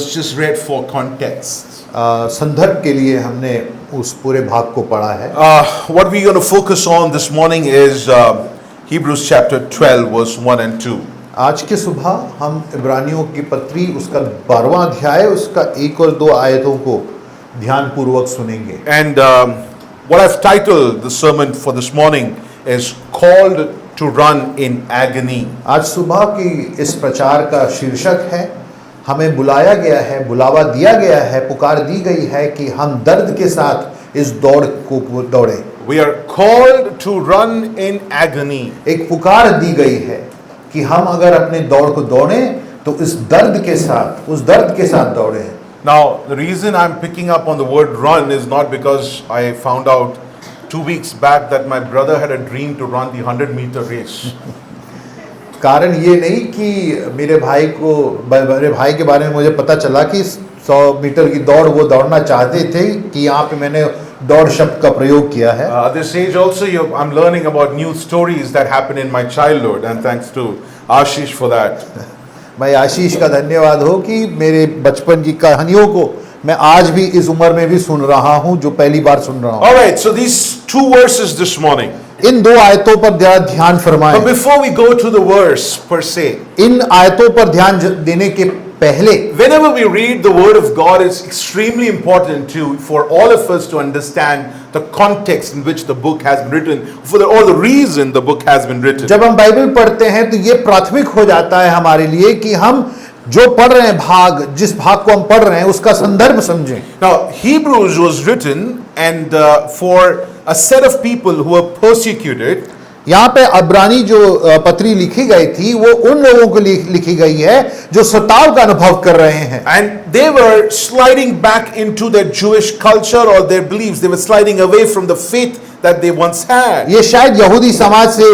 was just read for context. संदर्भ के लिए हमने उस पूरे भाग को पढ़ा है. What we're going to focus on this morning is Hebrews chapter 12 verse 1 and 2. आज के सुबह हम इब्रानियों की पत्री उसका 12वां अध्याय उसका 1 और 2 आयतों को ध्यान पूर्वक सुनेंगे. And what I've titled the sermon for this morning is called to run in agony. आज सुबह की इस प्रचार का शीर्षक है हमें बुलाया गया है, बुलावा दिया गया है, पुकार दी गई है कि हम दर्द के साथ इस दौड़ को दौड़े. We are called to run in agony. एक पुकार दी गई है कि हम अगर अपने दौड़ को दौड़ें तो इस दर्द के साथ, उस दर्द के साथ दौड़े. Now the reason I'm picking up on the word run is not because I found out 2 weeks back that my brother had a dream to run the 100-meter race. कारण ये नहीं कि मेरे भाई के बारे में मुझे पता चला कि 100 मीटर की दौड़ वो दौड़ना चाहते थे कि यहाँ पे मैंने दौड़ शब्द का प्रयोग किया है. At this age also I'm learning about new stories that happened in my childhood, and thanks to Ashish for that. मैं आशीष का धन्यवाद हो कि मेरे बचपन की कहानियों को मैं आज भी इस उम्र में भी सुन रहा हूँ जो पहली बार सुन रहा हूँ. All right, so these 2 verses this morning. इन 2 आयतों पर ध्यान फरमाएं. But before we go to the verse per se, इन आयतों पर ध्यान देने के पहले, whenever we read the word of God, it's extremely important for all of us to understand the context in which the book has been written, or the reason the book has been written. जब हम Bible पढ़ते हैं तो ये प्राथमिक हो जाता है हमारे लिए कि हम जो पढ़ रहे हैं जिस भाग को हम पढ़ रहे हैं उसका संदर्भ समझें. Now Hebrews was written and for a set of people who were persecuted. यहाँ पे अब्रानी जो पत्री लिखी गई थी वो उन लोगों को लिखी गई है जो सताव का अनुभव कर रहे हैं. And they were sliding back into their Jewish culture or their beliefs. They were sliding away from the faith that they once had. ये शायद यहूदी समाज से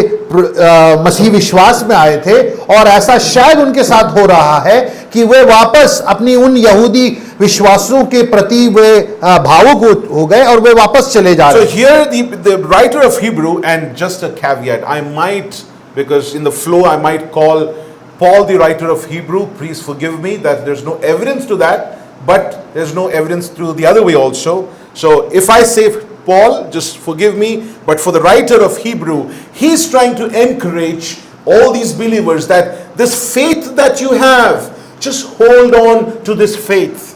मसीह विश्वास में आए थे और ऐसा शायद उनके साथ हो रहा है कि वे वापस अपनी उन यहूदी विश्वासों के प्रति वे भावुक हो गए और वे वापस चले जा रहे. So here the writer of Hebrew, and just a caveat, I might, because in the flow I might call Paul the writer of Hebrew. Please forgive me that there's no evidence to that, but there's no evidence to the other way also. So if I say Paul, just forgive me, but for the writer of Hebrew, he's trying to encourage all these believers that this faith that you have, just hold on to this faith.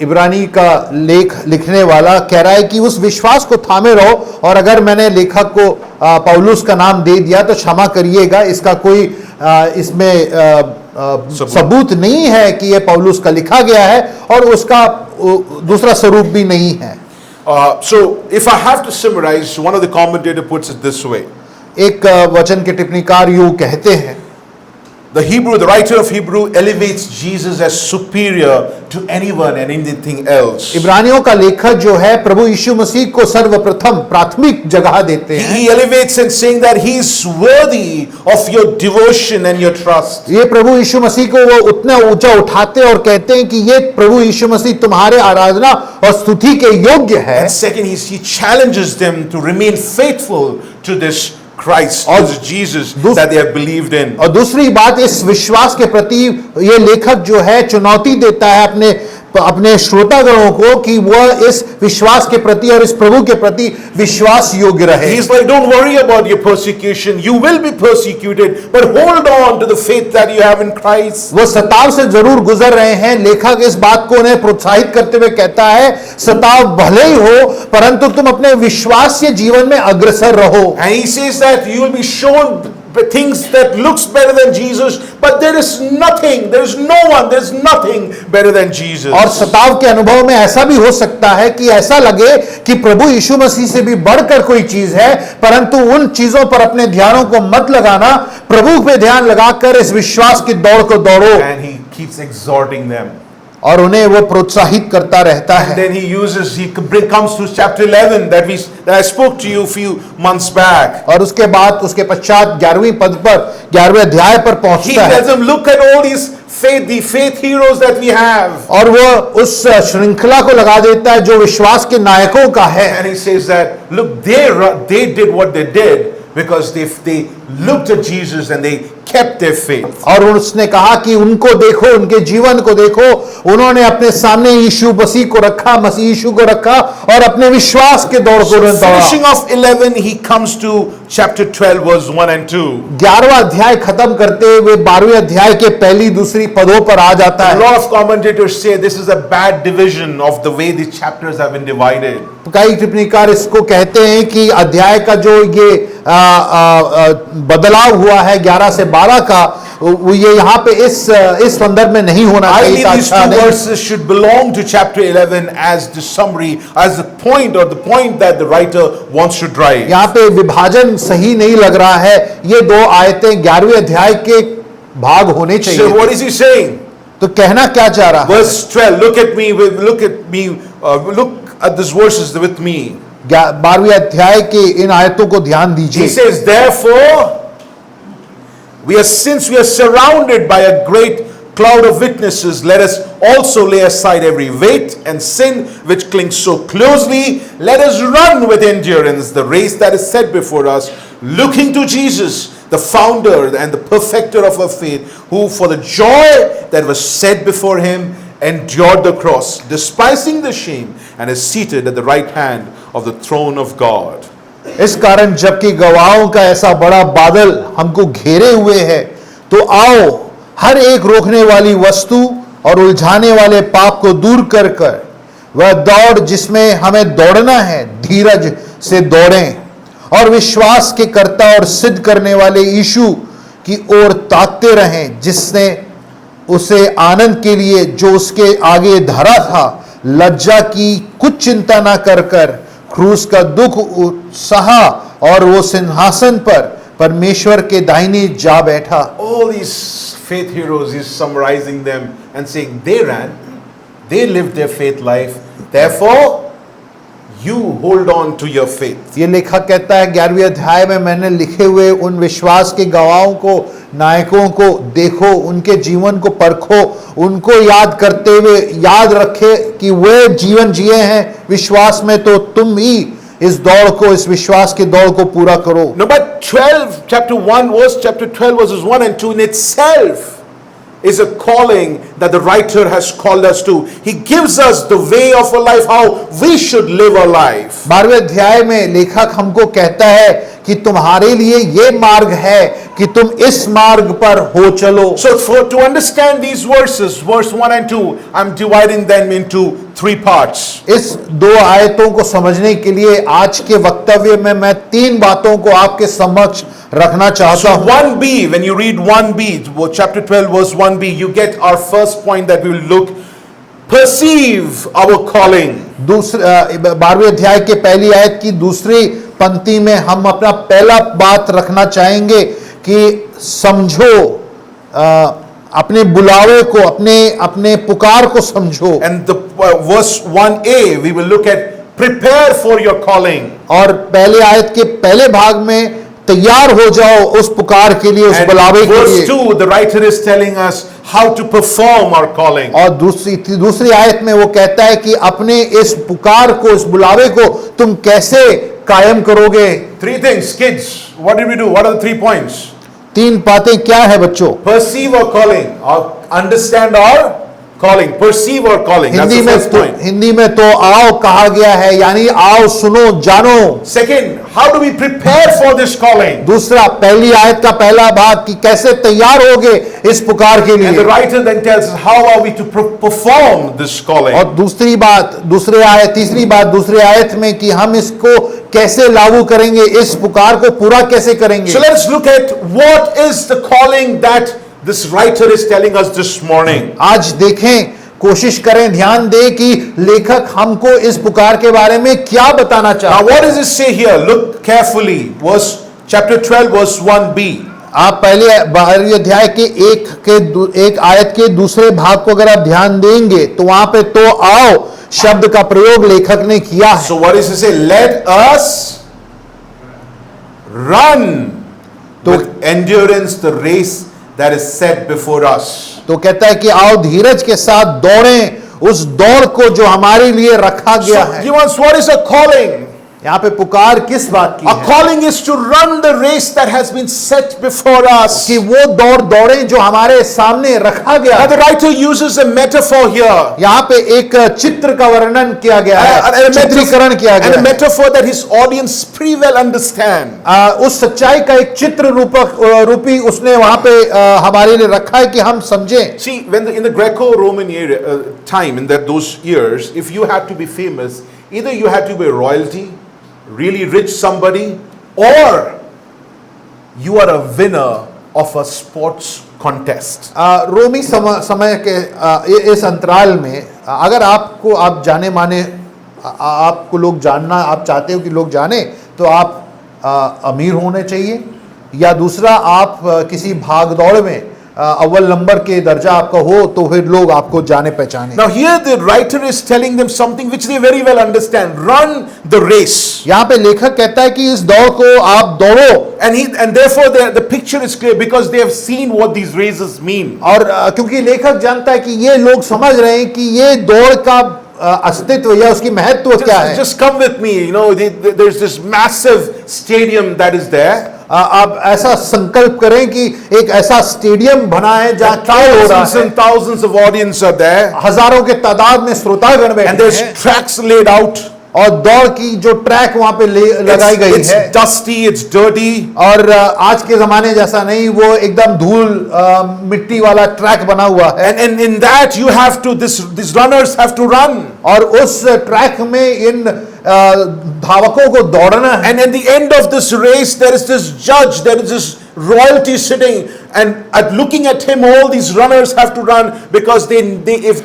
इब्रानी का लिखने वाला कह रहा है कि उस विश्वास को थामे रहो, और अगर मैंने लेखक को पौलुस का नाम दे दिया तो क्षमा करिएगा, इसका कोई इसमें सबूत नहीं है कि यह पौलुस का लिखा गया है और उसका दूसरा स्वरूप भी नहीं है. So if I have to summarize, one of the commentator puts it this way. एक वचन के टिप्पणीकार यूं कहते हैं, the writer of Hebrew elevates Jesus as superior to anyone and anything else. इब्रानियों का लेखक जो है प्रभु यीशु मसीह को सर्वप्रथम प्राथमिक जगह देते हैं. He elevates and saying that he is worthy of your devotion and your trust. ये प्रभु यीशु मसीह को वो उतना ऊंचा उठाते और कहते हैं कि ये प्रभु यीशु मसीह तुम्हारे आराधना और स्तुति के योग्य है. And second, he challenges them to remain faithful to this Christ, this Jesus that they have believed in. और दूसरी बात, इस विश्वास के प्रति ये लेखक जो है चुनौती देता है अपने श्रोतागणों को कि वह इस विश्वास के प्रति और इस प्रभु के प्रति विश्वास योग्य रहे. He's like, don't worry about your persecution. You will be persecuted, but hold on to the faith that you have in Christ. वो सताव से जरूर गुजर रहे हैं. लेखक इस बात को उन्हें प्रोत्साहित करते हुए कहता है, सताव भले ही हो परंतु तुम अपने विश्वास के जीवन में अग्रसर रहो. And he says that you will be shown things that looks better than Jesus, but there is nothing better than Jesus. और सताव के अनुभव में ऐसा भी हो सकता है कि ऐसा लगे कि प्रभु यीशु मसीह से भी बढ़कर कोई चीज है, परंतु उन चीजों पर अपने ध्यानों को मत लगाना, प्रभु पे ध्यान लगाकर इस विश्वास की दौड़ को दौड़ो. And he keeps exhorting them. और उन्हें वो प्रोत्साहित करता रहता है. Then he comes to chapter 11 that I spoke to you a few months back. और उसके बाद उसके पश्चात 11वीं पद पर 11वें अध्याय पर पहुंचता है. He tells them, look at all these faith heroes that we have. और वो उस श्रृंखला को लगा देता है जो विश्वास के नायकों का है. And he says that look, they did what they did because they looked at Jesus and they kept their faith. और उसने कहा कि उनको देखो, उनके जीवन को देखो, उन्होंने अपने सामने यीशु मसीह को रखा, मसीह यीशु को रखा और अपने विश्वास के दौड़ को दौड़ा। Finishing off 11, he comes to chapter 12 verse 1 and 2. 11वां अध्याय खत्म करते हुए 12वें अध्याय के पहली दूसरी पदों पर आ जाता A है। lot of commentators say this is a bad division of the way the chapters have been divided. कई टिप्पणीकार इसको कहते हैं कि अध्याय का जो ये बदलाव हुआ है 11 से 12 का, वो ये यहाँ पे इस संदर्भ में नहीं होना I चाहिए। believe these two verses should belong to chapter 11 as the summary, as the point or the point that the writer wants to drive. यहाँ पे विभाजन सही नहीं लग रहा है। ये दो आयतें 11वें अध्याय के भाग होने So चाहिए। what is he saying? तो कहना क्या चाह रहा है? Verse 12, look at me, look at these verses with me. 12वें अध्याय के इन आयतों को ध्यान He दीजिए। says, therefore, since we are surrounded by a great cloud of witnesses, let us also lay aside every weight and sin which clings so closely. Let us run with endurance the race that is set before us, looking to Jesus, the founder and the perfecter of our faith, who for the joy that was set before him endured the cross, despising the shame, and is seated at the right hand of the throne of God. इस कारण जबकि गवाहों का ऐसा बड़ा बादल हमको घेरे हुए है, तो आओ हर एक रोकने वाली वस्तु और उलझाने वाले पाप को दूर कर कर वह दौड़ जिसमें हमें दौड़ना है, धीरज से दौड़ें और विश्वास के कर्ता और सिद्ध करने वाले यीशु की ओर ताकते रहें, जिसने उसे आनंद के लिए जो उसके आगे धरा था, लज्जा की कुछ चिंता ना कर कर क्रूस का दुख सहा और वो सिंहासन पर परमेश्वर के दाहिने जा बैठा। All these faith heroes, he's summarizing them and saying they ran, they lived their faith life, therefore you hold on to your faith. ये लेखक कहता है 11वें अध्याय में मैंने लिखे हुए उन विश्वास के गवाहों को, नायकों को देखो, उनके जीवन को परखो, उनको याद करते हुए याद रखे कि वे जीवन जिए हैं विश्वास में, तो तुम भी इस दौड़ को, इस विश्वास के दौड़ को पूरा करो। No, but 12, chapter 12 verses 1 and 2 in itself is a calling that the writer has called us to. He gives us the way of a life, how we should live our life. 12वें अध्याय में लेखक हमको कहता है कि तुम्हारे लिए ये मार्ग है कि तुम इस मार्ग पर हो चलो। So to understand these verses, verse 1 and 2, I'm dividing them into 3 parts. इस दो आयतों को समझने के लिए आज के वक्तव्य में मैं 3 बातों को आपके समक्ष रखना चाहता So हूं। 1b, when you read 1b, chapter 12 verse 1b, you get our first point that we will look, perceive our calling. 12वें अध्याय के पहली आयत की दूसरी पंक्ति में हम अपना पहला बात रखना चाहेंगे कि समझो, अपने बुलावे को, अपने पुकार को समझो। And the verse 1a, we will look at prepare for your calling. और पहले आयत के पहले भाग में तैयार हो जाओ उस पुकार के लिए, उस And बुलावे के verse लिए। 2, the writer is telling us how to perform our calling. और दूसरी आयत में वो कहता है कि अपने इस पुकार को, इस बुलावे को तुम कैसे कायम करोगे। 3 things, kids. What did we do? What are the 3 points? 3 बातें क्या है बच्चों? Perceive our calling, or understand our calling, perceive our calling. That's the first point. Hindi में तो आओ कहा गया है, यानी आओ, सुनो, जानो। Second, how do we prepare for this calling? दूसरा, पहली आयत का पहला भाग कि कैसे तैयार होगे इस पुकार के And the लिए। writer then tells us how are we to perform this calling. और तीसरी बात दूसरी आयत में कि हम इसको कैसे लागू करेंगे, इस पुकार को पूरा कैसे करेंगे। So let's look at what is the calling that this writer is telling us this morning. आज देखें, कोशिश करें, ध्यान दें कि लेखक हमको इस पुकार के बारे में क्या बताना Now चाहता है। what does it say here? Look carefully. Chapter 12 verse 1b. आप पहले 12वें अध्याय के एक आयत के दूसरे भाग को अगर आप ध्यान देंगे तो वहां पे तो आओ शब्द का प्रयोग लेखक ने किया है। So what does it say? Let us run with endurance the race that is set before us. तो कहता है कि आओ धीरज के साथ दौड़ें उस दौड़ को जो हमारे लिए रखा गया So है। give us what is a calling? यहाँ पे पुकार किस बात की Our है? calling is to run the race that has been set before us. कि वो दौड़ दौड़े जो हमारे सामने रखा गया Now है। the writer uses a metaphor here. यहाँ पे एक चित्र का वर्णन किया गया है, चित्रीकरण किया And a गया है। metaphor that his audience pretty well understand. उस सच्चाई का एक चित्र रूपी उसने वहां पे हमारे लिए रखा है कि हम समझें। See, in the Greco-Roman era, time, in those years, if you had to be famous, either you had to be royalty, really rich somebody, or you are a winner of a sports contest. रोमी समय के इस अंतराल में अगर आप जाने माने आपको लोग जानना आप चाहते हो कि लोग जाने तो आप अमीर होने चाहिए, या दूसरा आप किसी भागदौड़ में अव्वल नंबर के दर्जा आपका हो तो फिर लोग आपको जाने पहचाने। Now here the writer is telling them something which they very well understand. Run the race. यहाँ पे लेखक कहता है कि इस दौड़ को आप दौड़ो, And therefore the picture is clear because they have seen what these races mean. और क्योंकि लेखक जानता है कि ये लोग समझ रहे हैं कि ये दौड़ का अस्तित्व या उसकी महत्व क्या है। Just come with me, you know, there's this massive stadium that is there. आप ऐसा संकल्प करें कि एक ऐसा स्टेडियम बना है जहाँ खेल हो रहा Thousands है, and thousands of audience are there. हजारों के तादाद में श्रोतागण And बैठे there's हैं, tracks laid out. और दौड़ की जो ट्रैक वहां पे लगाई गई It's है, dusty, it's dirty. और आज के जमाने जैसा नहीं, वो एकदम धूल मिट्टी वाला ट्रैक बना हुआ है, And in that you have to, these runners have to run. और उस ट्रैक में इन धावकों को दौड़ना है। And at the end of this race, there is this judge, there is this royalty sitting, and looking at him, all these runners have to run because if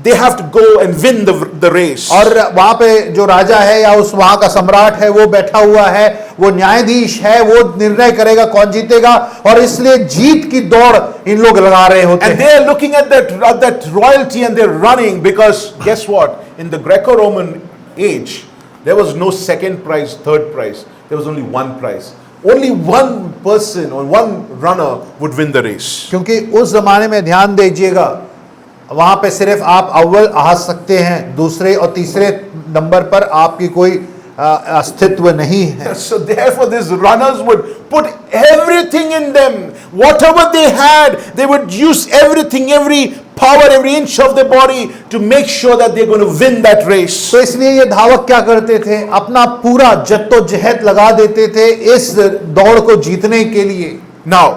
they have to go and win the race. और वहां पे जो राजा है या उस वहां का सम्राट है वो बैठा हुआ है, वो न्यायाधीश है, वो निर्णय करेगा कौन जीतेगा, और इसलिए जीत की दौड़ इन लोग लगा रहे होते And हैं। they are looking at that royalty and they're running because guess what? In the Greco-Roman age, there was no second prize, third prize. There was only one prize. Only one person or one runner would win the race. क्योंकि उस जमाने में ध्यान दीजिएगा, वहां पे सिर्फ आप अव्वल आ सकते हैं, दूसरे और तीसरे नंबर पर आपकी कोई अस्तित्व नहीं है। So therefore these runners would put everything in them. Whatever they had, they would use everything, every power, every inch of their body to make sure that they're going to win that race. तो इसलिए ये धावक क्या करते थे, अपना पूरा जद्दोजहद लगा देते थे इस दौड़ को जीतने के लिए। Now,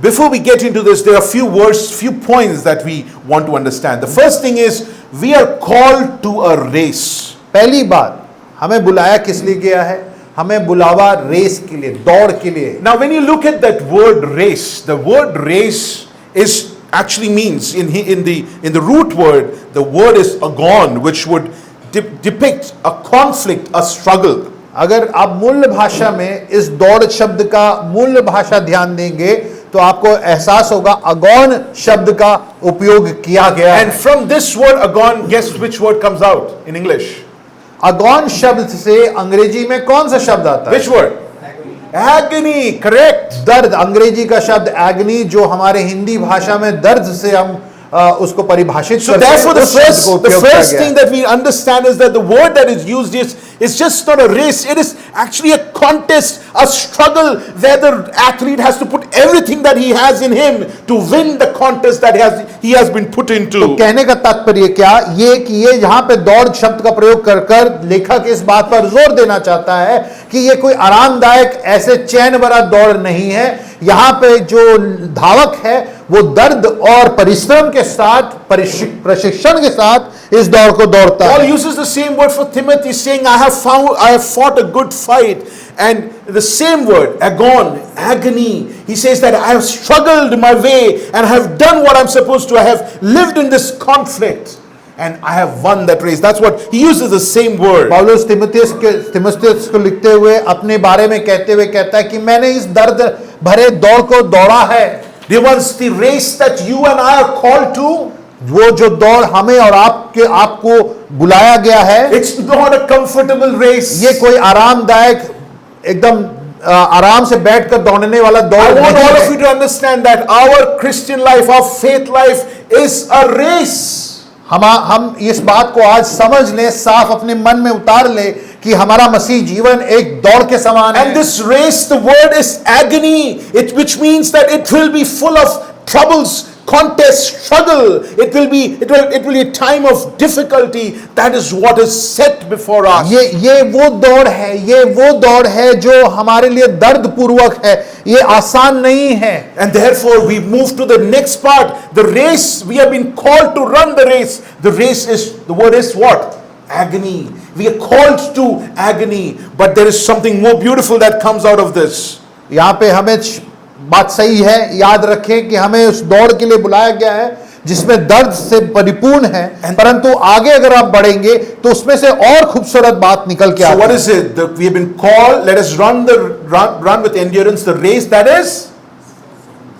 before we get into this, there are few points that we want to understand. The first thing is we are called to a race. पहली बात, हमें बुलाया किस लिए गया है? हमें बुलावा रेस के लिए, दौड़ के लिए। Now, when you look at that word race, the word race is actually means in the root word, the word is agon, which would depict a conflict, a struggle. अगर आप मूल भाषा में इस दौड़ शब्द का मूल भाषा ध्यान देंगे तो आपको एहसास होगा अगौन शब्द का उपयोग किया गया है। And from this word agon, guess which word comes out in English? अगौन शब्द से अंग्रेजी में कौन सा शब्द आता है? Which word? Agony, correct. दर्द। अंग्रेजी का शब्द एग्नी, जो हमारे हिंदी भाषा में दर्द से हम उसको परिभाषित So करते हैं, therefore the उस शब्द को उपयोग किया first गया thing है। that we understand is that the word that is used is just not a race. It is actually a contest, a struggle where the athlete has to put everything that he has in him to win the contest that he has been put into. तो कहने का तात्पर्य क्या ये कि ये यहाँ पे दौड़ शब्द का प्रयोग कर कर लेखक इस बात पर जोर देना चाहता है कि ये कोई आरामदायक ऐसे चैन भरा दौड़ नहीं है। यहाँ पे जो धावक है वो दर्द और परिश्रम के साथ, प्रशिक्षण के साथ इस दौड़ को दौड़ता Paul है। uses the same word for Timothy, saying, I have fought a good fight. And the same word, agon, agony. He says that I have struggled my way and I have done what I'm supposed to. I have lived in this conflict and I have won that race. That's what he uses, the same word. पौलुस तिमुथियुस को लिखते हुए अपने बारे में कहते हुए कहता है कि मैंने इस दर्द भरे दौड़ को दौड़ा है। There was the race that you and I are called to. वो जो दौड़ हमें और आपको बुलाया गया है, It's not a comfortable race. ये कोई आरामदायक एकदम आराम से बैठकर दौड़ने वाला I दौड़ want नहीं all of है। you to understand that our Christian life, our faith life is a race. हम इस बात को आज समझ लें, साफ अपने मन में उतार ले कि हमारा मसीह जीवन एक दौड़ के समान And है। this race, the word is agony, which means that it will be full of troubles, contest, struggle. It will be a time of difficulty. That is what is set before us. ये वो दौड़ है, ये वो दौड़ है जो हमारे लिए दर्द पूर्वक है, ये आसान नहीं है। And therefore we move to the next part. The race, we have been called to run the race. The race is, the word is what? Agony. We are called to agony. But there is something more beautiful that comes out of this. यहाँ पे हमें बात सही है, याद रखें कि हमें उस दौड़ के लिए बुलाया गया है जिसमें दर्द से परिपूर्ण है, परंतु आगे अगर आप बढ़ेंगे तो उसमें से और खूबसूरत बात निकल के So आती what है। is it? We have been called, let us run with endurance the race that is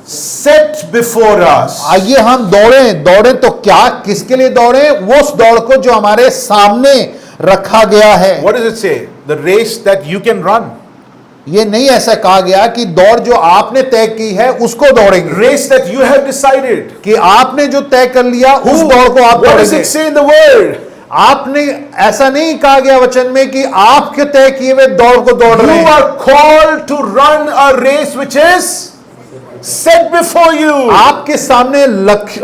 set before us. आइए हम दौड़ें तो क्या, किसके लिए दौड़ें? वो उस दौड़ को जो हमारे सामने रखा गया है। What does it say? The race that you can run. ये नहीं ऐसा कहा गया कि दौड़ जो आपने तय की है उसको दौड़ेंगे, Race that you have decided. कि आपने जो तय कर लिया उस दौड़ को आप What does दौड़ेंगे। it say in the word? आपने, ऐसा नहीं कहा गया वचन में कि आपके तय किए हुए दौड़ को दौड़ रहे You हैं। are called to run a race which is set before you. आपके सामने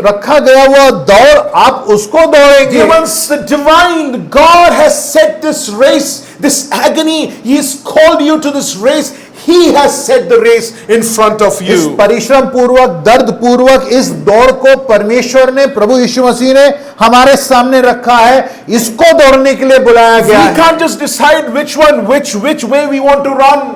रखा गया हुआ दौड़, आप उसको दौड़ेंगे। Dear ones, the divine God has set this race, this agony. He has called you to this race. He has set the race in front of इस you. परिश्रम पूर्वक, दर्द पूर्वक इस दौड़ को परमेश्वर ने, प्रभु यीशु मसीह ने हमारे सामने रखा है। इसको दौड़ने के लिए बुलाया गया We है। can't just decide which way we want to run.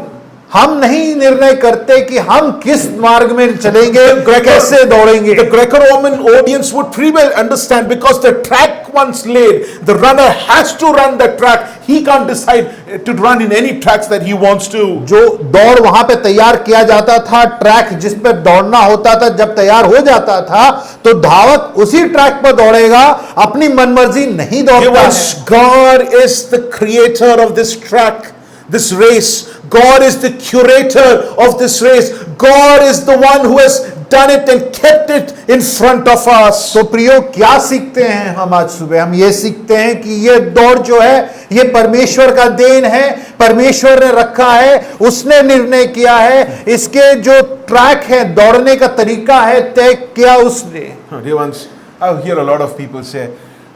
हम नहीं निर्णय करते कि हम किस मार्ग में चलेंगे, कैसे दौड़ेंगे। The Greco-Roman audience would pretty well understand, because the track once laid, the runner has to run the track. He can't decide to run in any tracks that he wants to. जो दौड़ वहां पे तैयार किया जाता था, track जिस पे दौड़ना होता था, जब तैयार हो जाता था तो धावक उसी ट्रैक पर दौड़ेगा, अपनी मनमर्जी नहीं दौड़ता है। God is the creator of this track, this race. God is the curator of this race. God is the one who has done it and kept it in front of us. तो प्रियो, क्या सीखते हैं हम आज सुबह? हम ये सीखते हैं कि ये दौड़ जो है ये परमेश्वर का देन है, परमेश्वर ने रखा है, उसने निर्णय किया है, इसके जो ट्रैक है, दौड़ने का तरीका है, तय किया उसने। Dear ones, I hear a lot of people say,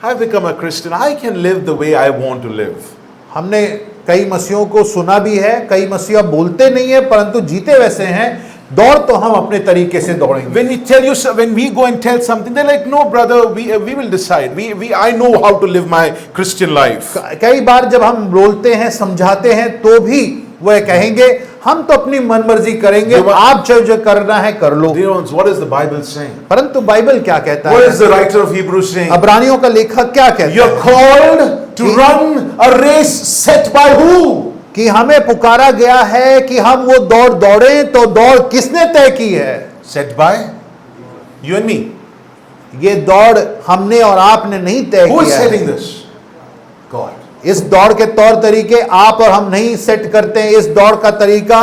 I've become a Christian, I can live the way I want to live. हमने कई मसीहों को सुना भी है, कई मसीहा बोलते नहीं है परंतु जीते वैसे हैं। दौड़ तो हम अपने तरीके से दौड़ेंगे। When we go and tell something, they're like, no brother, we will decide. I know how to live my Christian life. कई बार जब हम बोलते हैं, समझाते हैं, तो भी वह कहेंगे हम तो अपनी मनमर्जी करेंगे, आप जो करना है कर लो। Dear ones, what is the Bible saying? परंतु बाइबल क्या कहता What है? is the writer of Hebrews saying? अब्रानियों का लेखक क्या कहता है? You're called to run a race set by who? कि हमें पुकारा गया है कि हम वो दौड़ दौड़ें, तो दौड़ किसने तय की है? Set by you and me. ये दौड़ हमने और आपने नहीं तय Who is किया है। setting this? God. इस दौड़ के तौर तरीके आप और हम नहीं सेट करते हैं। इस दौड़ का तरीका,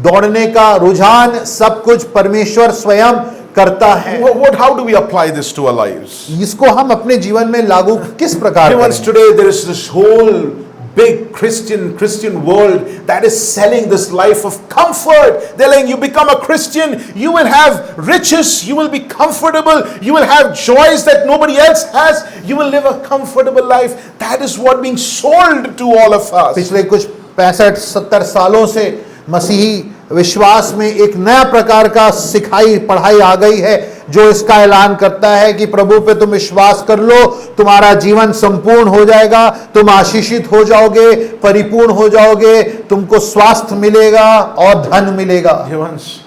दौड़ने का रुझान, सब कुछ परमेश्वर स्वयं करता है। How do we apply this to our lives? इसको हम अपने जीवन में लागू किस प्रकार Dear ones, करें? today there is this whole big Christian world that is selling this life of comfort. They're like, you become a Christian, you will have riches, you will be comfortable, you will have joys that nobody else has, you will live a comfortable life. That is what being sold to all of us. पिछले कुछ 65-70 सालों से मसीही विश्वास में एक नया प्रकार का सिखाई पढ़ाई आ गई है, जो इसका ऐलान करता है कि प्रभु पे तुम विश्वास कर लो, तुम्हारा जीवन संपूर्ण हो जाएगा, तुम आशीषित हो जाओगे, परिपूर्ण हो जाओगे, तुमको स्वास्थ्य मिलेगा और धन मिलेगा। Dear ones,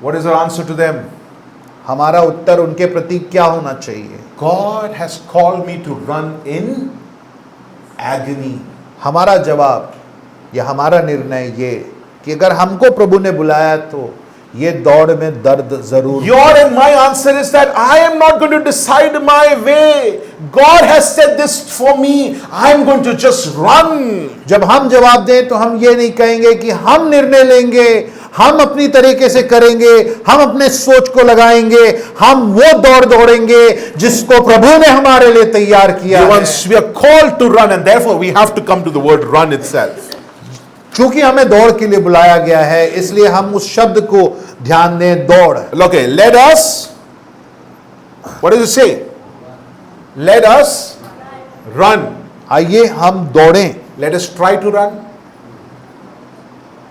what is our answer to them? हमारा उत्तर उनके प्रति क्या होना चाहिए? God has called me to run in agony. हमारा जवाब या हमारा निर्णय ये कि अगर हमको प्रभु ने बुलाया तो ये दौड़ में दर्द जरूर। Your and my answer is that I am not going to decide my way. God has said this for me. I am going to just run. जब हम जवाब दें तो हम ये नहीं कहेंगे कि हम निर्णय लेंगे, हम अपनी तरीके से करेंगे, हम अपने सोच को लगाएंगे, हम वो दौड़ दौड़ेंगे जिसको प्रभु ने हमारे लिए तैयार किया है। Once we are called to run, and therefore we have to come to the word run itself. क्योंकि हमें दौड़ के लिए बुलाया गया है, इसलिए हम उस शब्द को ध्यान दें, दौड़। Okay, let us, what does it say? Let us run. आइए हम दौड़ें। Let us try to run.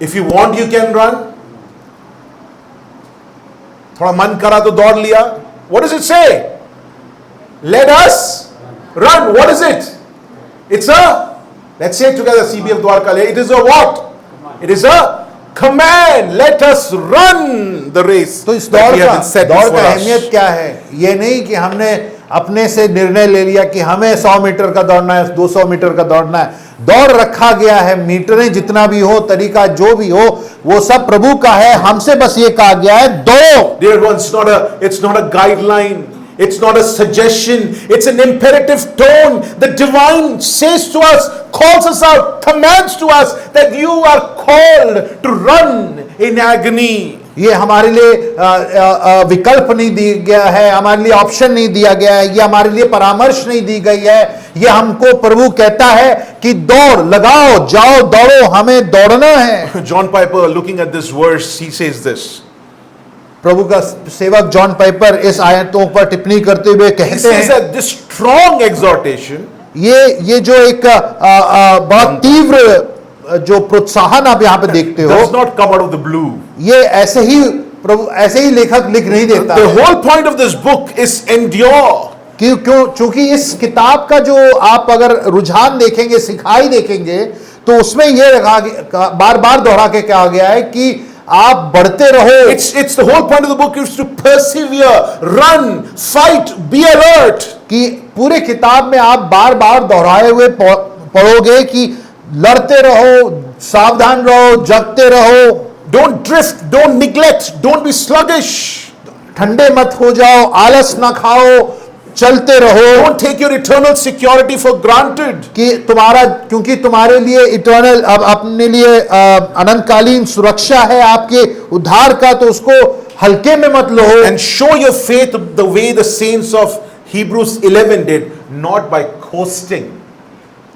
If you want, you can run. थोड़ा मन करा तो दौड़ लिया. What does it say? Let us run. What is it? It's a, let's say it together, CBF Dwarka. It is a what? It is a command. Let us run the race. तो इस that दौड़ we have का been set दौड़ before का us. अहमियत क्या है? ये नहीं कि हमने अपने से निर्णय ले लिया कि हमें 100 मीटर का दौड़ना है, 200 मीटर का दौड़ना है। दौड़ रखा गया है, मीटरें जितना भी हो, तरीका जो भी हो, वो सब प्रभु का है। हमसे बस ये कहा गया है, दौड़ो। Dear ones, it's not a guideline. It's not a suggestion. It's an imperative tone. The divine says to us, calls us out, commands to us that you are called to run in agony. ये हमारे लिए विकल्प नहीं दिया गया है, हमारे लिए ऑप्शन नहीं दिया गया है, ये हमारे लिए परामर्श नहीं दी गई है। ये हमको प्रभु कहता है कि दौड़ लगाओ, जाओ दौड़ो, हमें दौड़ना है। John Piper, looking at this verse, he says this. प्रभु का सेवक जॉन पाइपर इस आयतों पर टिप्पणी करते हुए He कहते says हैं, that this strong exhortation ये जो एक बहुत तीव्र जो प्रोत्साहन आप यहाँ पे देखते हो, does not come out of the blue. ये ऐसे ही प्रभु ऐसे ही लेखक लिख नहीं देता। The whole point of this book is endure. क्यों? चूंकि इस किताब का जो आप अगर रुझान देखेंगे, सिखाई देखेंगे, तो उसमें ये बार बार दोहरा के कहा गया है कि आप बढ़ते रहो। It's the whole point of the book is to persevere, run, fight, be alert. कि पूरे किताब में आप बार बार दोहराए हुए पढ़ोगे कि लड़ते रहो, सावधान रहो, जगते रहो। Don't drift, don't neglect, don't be sluggish. ठंडे मत हो जाओ, आलस ना खाओ, चलते रहो। Don't take your eternal security for granted. कि तुम्हारा, क्योंकि तुम्हारे लिए इटर्नल, अब अपने लिए अनंतकालीन सुरक्षा है आपके उद्धार का, तो उसको हल्के में मत लो। And show your faith the way the saints of Hebrews 11 did, not by coasting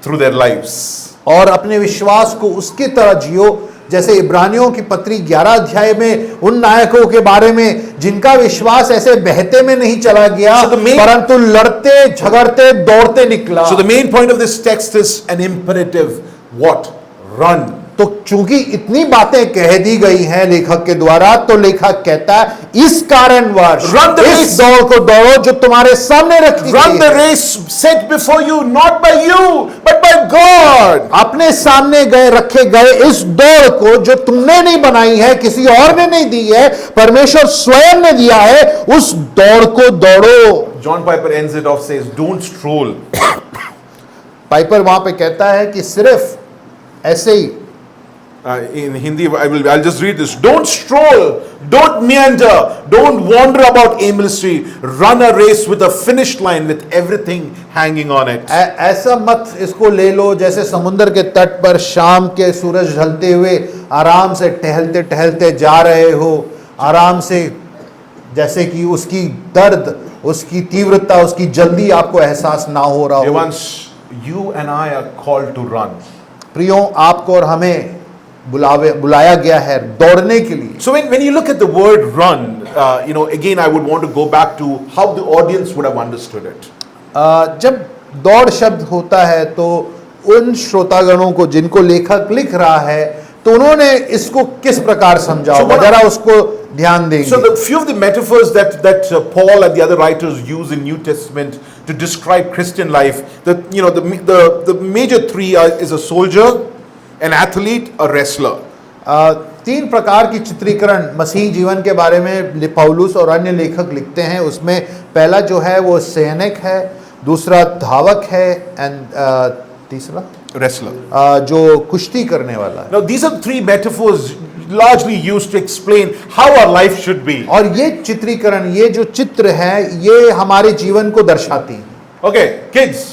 through their lives. और अपने विश्वास को उसकी तरह जियो जैसे इब्रानियों की पत्री 11 अध्याय में उन नायकों के बारे में जिनका विश्वास ऐसे बहते में नहीं चला गया, परंतु लड़ते झगड़ते दौड़ते निकला। So the main point of this text is an imperative. What? Run. तो चूंकि इतनी बातें कह दी गई हैं लेखक के द्वारा, तो लेखक कहता है इस कारणवश इस दौड़ को दौड़ो जो तुम्हारे सामने रखी Run the race set before you, not by you, but by God. अपने सामने रखे गए इस दौड़ को जो तुमने नहीं बनाई है, किसी और ने नहीं दी है, परमेश्वर स्वयं ने दिया है, उस दौड़ को दौड़ो। John Piper ends it off, says, don't stroll. Piper वहां पे कहता है कि सिर्फ ऐसे ही, in Hindi, I'll just read this. Don't stroll, don't meander, don't wander about aimlessly. Run a race with a finish line with everything hanging on it. ऐसा मत इसको ले लो जैसे समुद्र के तट पर शाम के सूरज ढलते हुए आराम से टहलते टहलते जा रहे हो, आराम से, जैसे कि उसकी दर्द, उसकी तीव्रता, उसकी जल्दी आपको एहसास ना हो रहा हो। Once you and I are called to run. प्रियो, आपको और हमें बुलाया गया है दौड़ने के लिए। So when you look at the word run, again I would want to go back to how the audience would have understood it. जब दौड़ शब्द होता है तो उन श्रोतागणों को जिनको लेखक लिख रहा है, तो उन्होंने इसको किस प्रकार समझा होगा, जरा उसको ध्यान देंगे। So the few of the metaphors that Paul and the other writers use in New Testament to describe Christian life, the major three is a soldier, an athlete, a wrestler. तीन प्रकार की चित्रीकरण मसीह जीवन के बारे में पौलुस और अन्य लेखक लिखते हैं। उसमें पहला जो है वो सैनिक है, दूसरा धावक है, एंड तीसरा wrestler, जो कुश्ती करने वाला है। Now these are three metaphors largely used to explain how our life should be. और ये चित्रीकरण, ये जो चित्र है, ये हमारे जीवन को दर्शाती है। Okay, kids,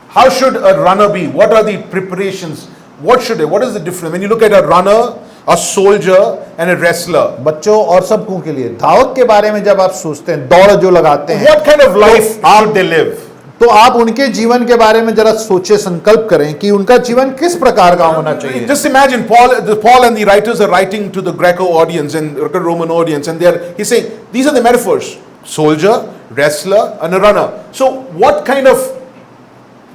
how should a runner be? What are the preparations? What is the difference? When you look at a runner, a soldier, and a wrestler. बच्चों और सबकों के लिए धावक के बारे में जब आप सोचते हैं, दौड़ जो लगाते हैं, What kind of life should they live? तो आप उनके जीवन के बारे में जरा सोचे, संकल्प करें कि उनका जीवन किस प्रकार का होना चाहिए। Just imagine Paul and the writers are writing to the Greco audience and Roman audience, and he's saying these are the metaphors: soldier, wrestler, and a runner. So what kind of,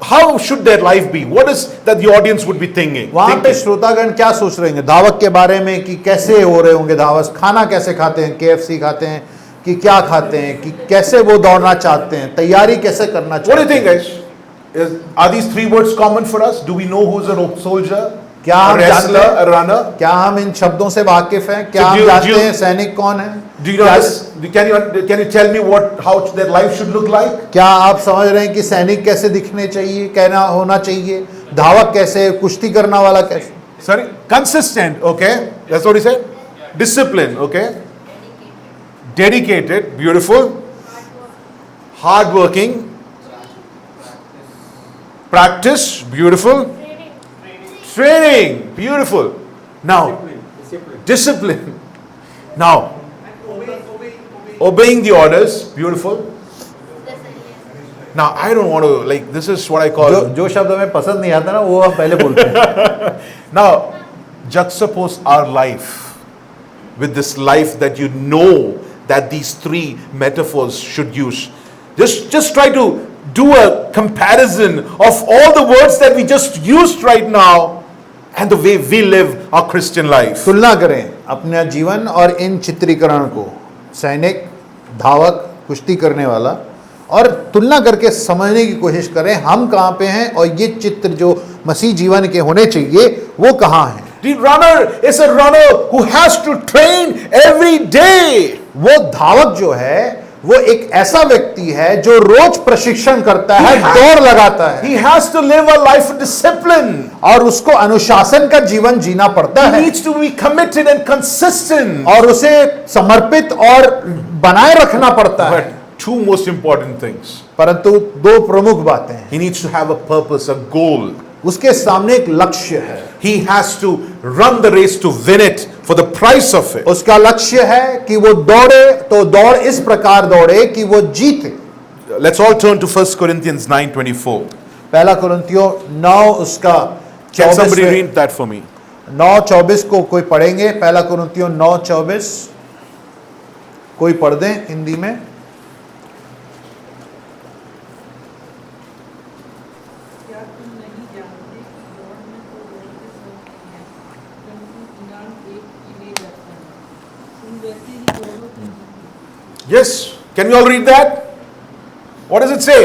how should their life be? What is that the audience would be thinking? वहां पे श्रोतागण क्या सोच रहे होंगे धावक के बारे में, कि कैसे हो रहे होंगे धावक, खाना कैसे खाते हैं, KFC खाते हैं कि क्या खाते हैं, कि कैसे वो दौड़ना चाहते हैं, तैयारी कैसे करना What do चाहते you think, हैं। guys? Are these three words common for us? Do we know who's a soldier, क्या a हम wrestler, जानते हैं? a runner? क्या हम इन शब्दों से वाकिफ हैं? क्या So हम do जानते you- हैं सैनिक कौन है? Do you know? Can you tell me how their life should look like? क्या आप समझ रहे हैं कि सैनिक कैसे दिखने चाहिए, कहना होना चाहिए, धावक कैसे, कुश्ती करना वाला कैसे? Sorry, consistent. Okay, that's what he said. Discipline. Okay, dedicated. Beautiful. Hardworking. Practice. Beautiful. Training. Beautiful. Now, discipline. Now, obeying the orders. Beautiful. Now, I don't want to, like, this is what I call. जो शब्द हमें पसंद नहीं आता ना, वो हम पहले बोलते हैं। Now, juxtapose our life with this life that you know that these three metaphors should use. Just try to do a comparison of all the words that we just used right now and the way we live our Christian life. तुलना करें अपना जीवन और इन चित्रीकरण को, सैनिक, धावक, कुश्ती करने वाला, और तुलना करके समझने की कोशिश करें हम कहाँ पे हैं और ये चित्र जो मसीह जीवन के होने चाहिए वो कहाँ हैं। The runner is a runner who has to train every day. वो धावक जो है वो एक ऐसा व्यक्ति है जो रोज प्रशिक्षण करता है, दौड़ लगाता है, He has to live a life of discipline. और उसको अनुशासन का जीवन जीना पड़ता He है, needs to be committed and consistent. और उसे समर्पित और बनाए रखना पड़ता है। But two most important things. परंतु दो प्रमुख बातें हैं, He needs to have a purpose, a goal. उसके सामने एक लक्ष्य है, He has to run the race to win it for the price of it. उसका लक्ष्य है कि वो दौड़े तो दौड़ इस प्रकार दौड़े कि वो जीते। Let's all turn to 1 Corinthians 9:24. पहला कुरिन्थियों 9 उसका Can somebody 24 read that for me? 9:24 को कोई पढ़ेंगे? पहला कुरिन्थियों 9:24 कोई पढ़ दें हिंदी में। क्या तुम नहीं जानते कि दौड़ में तो दौड़ते सोचते हैं, परंतु इनाम एक ही ले जाता है। तुम वैसे ही दौड़ो तो जीतो। Yes. Can we all read that? What does it say?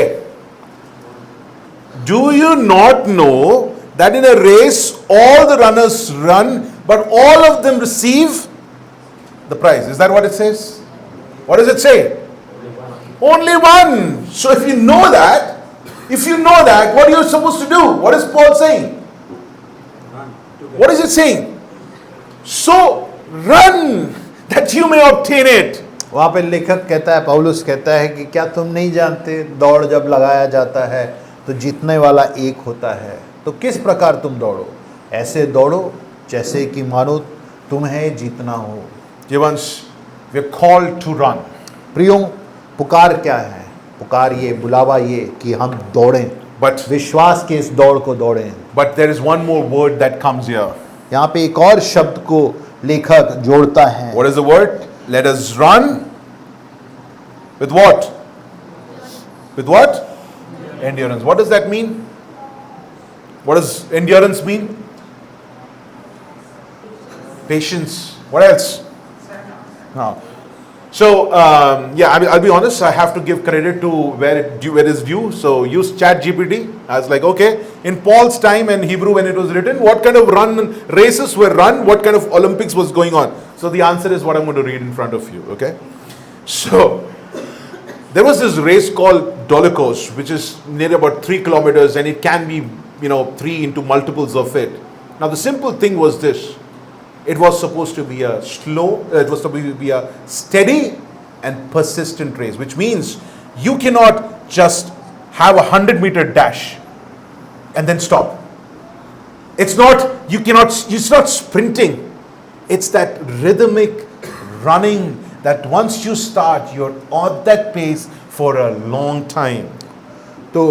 Do you not know that in a race all the runners run, but all of them receive the prize? Is that what it says? What does it say? Only one. So if you know that, what are you supposed to do? What is Paul saying? What is it saying? So run that you may obtain it. वहाँ पे लेखक कहता है, पौलुस कहता है कि क्या तुम नहीं जानते दौड़ जब लगाया जाता है तो जीतने वाला एक होता है, तो किस प्रकार तुम दौड़ो, ऐसे दौड़ो जैसे कि मानो तुम्हें जीतना हो। Dear ones, we are called to run. प्रियो, पुकार क्या है? पुकार ये, बुलावा ये कि हम दौड़ें, But विश्वास के इस दौड़ को दौड़ें। there is one more word that comes here. यहाँ पे एक और शब्द को लेखक जोड़ता है। What is the word? Let us run with what? With what? Endurance. What does that mean? What does endurance mean? Patience. What else? No. So, I'll be honest, I have to give credit to where it is due. So, use ChatGPT. I was like, okay, in Paul's time and Hebrew when it was written, what kind of races were run? What kind of Olympics was going on? So, the answer is what I'm going to read in front of you, okay? So, there was this race called Dolichos, which is near about 3 kilometers, and it can be, 3 into multiples of it. Now, the simple thing was this. It was supposed to be a steady and persistent race, which means you cannot just have a 100-meter dash and then stop. It's not sprinting. It's that rhythmic running that once you start, you're on that pace for a long time. तो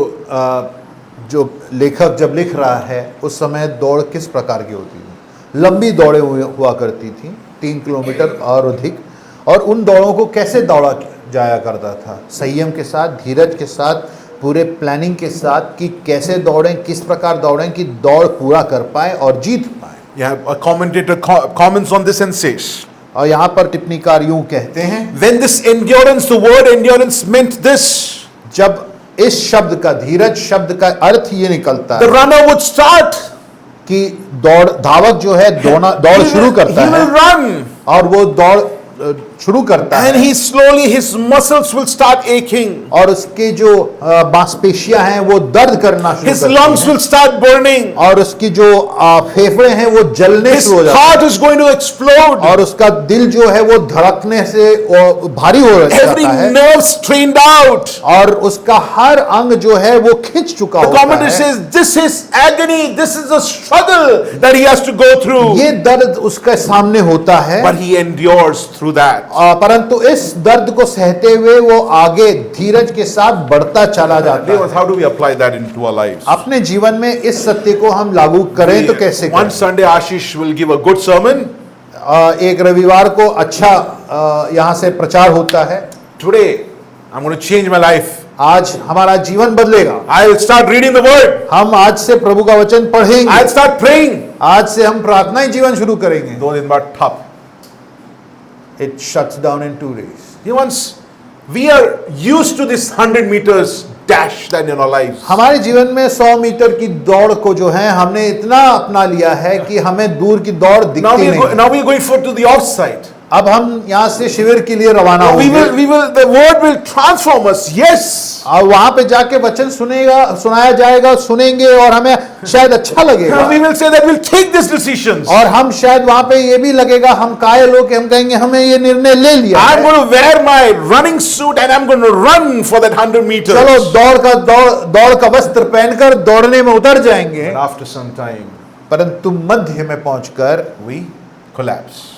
जो लेखक जब लिख रहा है उस समय दौड़ किस प्रकार की होती थी? लंबी दौड़ें हुआ करती थी, 3 किलोमीटर और अधिक, और उन दौड़ों को कैसे दौड़ा जाया करता था? संयम के साथ, धीरज के साथ, पूरे प्लानिंग के साथ कि कैसे दौड़ें, किस प्रकार दौड़ें कि दौड़ पूरा कर पाए और जीत पाए। Yeah, a commentator comments on this and says, और यहाँ पर टिप्पणीकार यूं कहते हैं, when this endurance, the word endurance meant this. जब इस शब्द का, धीरज शब्द का अर्थ ये निकलता The है runner would start. कि धावक जो है दौड़ शुरू करता He will है run. और वो दौड़ शुरू करता And है he slowly, his muscles will start aching. और उसके जो मांसपेशियां हैं वो दर्द करना शुरू His करती lungs हैं will start burning. और उसकी जो फेफड़े हैं वो जलने His शुरू हो जाते हैं heart is going to explode. और उसका दिल जो है वो धड़कने से भारी हो Every जाता है nerve strained out. और उसका हर अंग जो है वो खिंच चुका The होता commentator है। says this is agony, this is a struggle that he has to go through. ये दर्द उसके सामने होता है, But he endures through that. परंतु इस दर्द को सहते हुए वो आगे धीरज के साथ बढ़ता चला जाता है। How do we apply that into our lives? अपने जीवन में इस सत्य को हम लागू करें तो कैसे One करें? Sunday Ashish will give a good sermon. एक रविवार को अच्छा यहाँ से प्रचार होता है, Today I'm going to change my life. आज हमारा जीवन बदलेगा, I'll start reading the word. हम आज से प्रभु का वचन पढ़ेंगे, I'll start praying. आज से हम प्रार्थनाएं जीवन शुरू करेंगे। 2 दिन बाद ठप. It shuts down in 2 days. Once we are used to this 100 meters dash that in our lives. हमारे जीवन में 100 मीटर की दौड़ को जो है हमने इतना अपना लिया है कि हमें दूर की दौड़ Now दिखती नहीं। now we are going to the offside. अब हम यहाँ से शिविर के लिए रवाना होंगे The word will transform us. Yes. और वहां पे जाके वचन सुनाया जाएगा, सुनेंगे और हमें शायद अच्छा लगेगा We will say that we'll take these decisions. और हम शायद वहां पे ये भी लगेगा, हम कायल हो के हम कहेंगे हमें ये निर्णय ले लिया I'm है। going to wear my running suit and I'm going to run for that 100 meters. चलो दौड़ का वस्त्र पहनकर दौड़ने में उतर जाएंगे, And after some time, परंतु मध्य में पहुंचकर we collapse.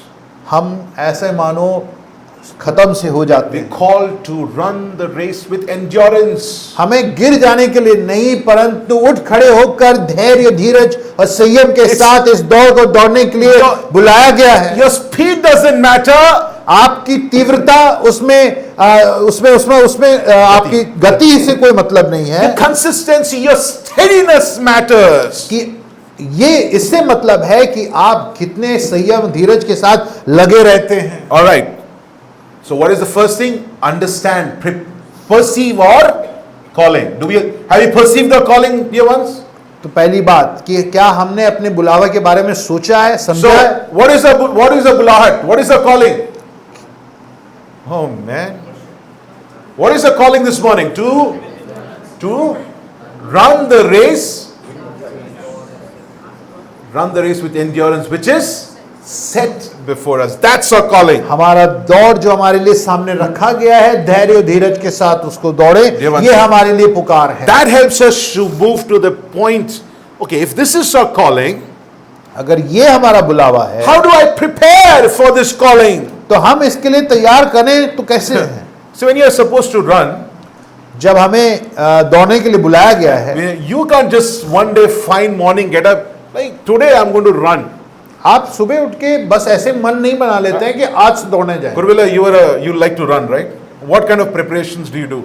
हम ऐसे मानो खत्म से हो जाते We हैं। call to run the race with endurance. हमें गिर जाने के लिए नहीं, परंतु उठ खड़े होकर धैर्य, धीरज और संयम के साथ इस दौड़ को दौड़ने के लिए बुलाया गया है। Your speed doesn't matter. आपकी तीव्रता उसमें आपकी गति से कोई मतलब नहीं है The consistency, your steadiness matters. कि ये इससे मतलब है कि आप कितने संयम धीरज के साथ लगे रहते हैं। All right. So what is the first thing? Understand, perceive or calling. Have you perceived the calling, dear ones? तो पहली बात कि क्या हमने अपने बुलावा के बारे में सोचा है, So समझा है? what is a bulahat? What is a calling? Oh man. What is the calling this morning? To run the race. Run the race with endurance, which is set before us. That's our calling. हमारा दौड़ जो हमारे लिए सामने रखा गया है, धैर्य और धीरज के साथ उसको दौड़े, ये हमारे लिए पुकार है। That helps us to move to the point. Okay, if this is our calling, अगर ये हमारा बुलावा है, how do I prepare for this calling? तो हम इसके लिए तैयार करें तो कैसे हैं? So when you are supposed to run, जब हमें दौड़ने के लिए बुलाया गया है, you can't just one day fine morning get up like today I'm going to run. आप सुबह उठ के बस ऐसे मन नहीं बना लेते हैं कि आज से दौड़ने जाएं। Gurvila, you like to run, right? What kind of preparations do you do?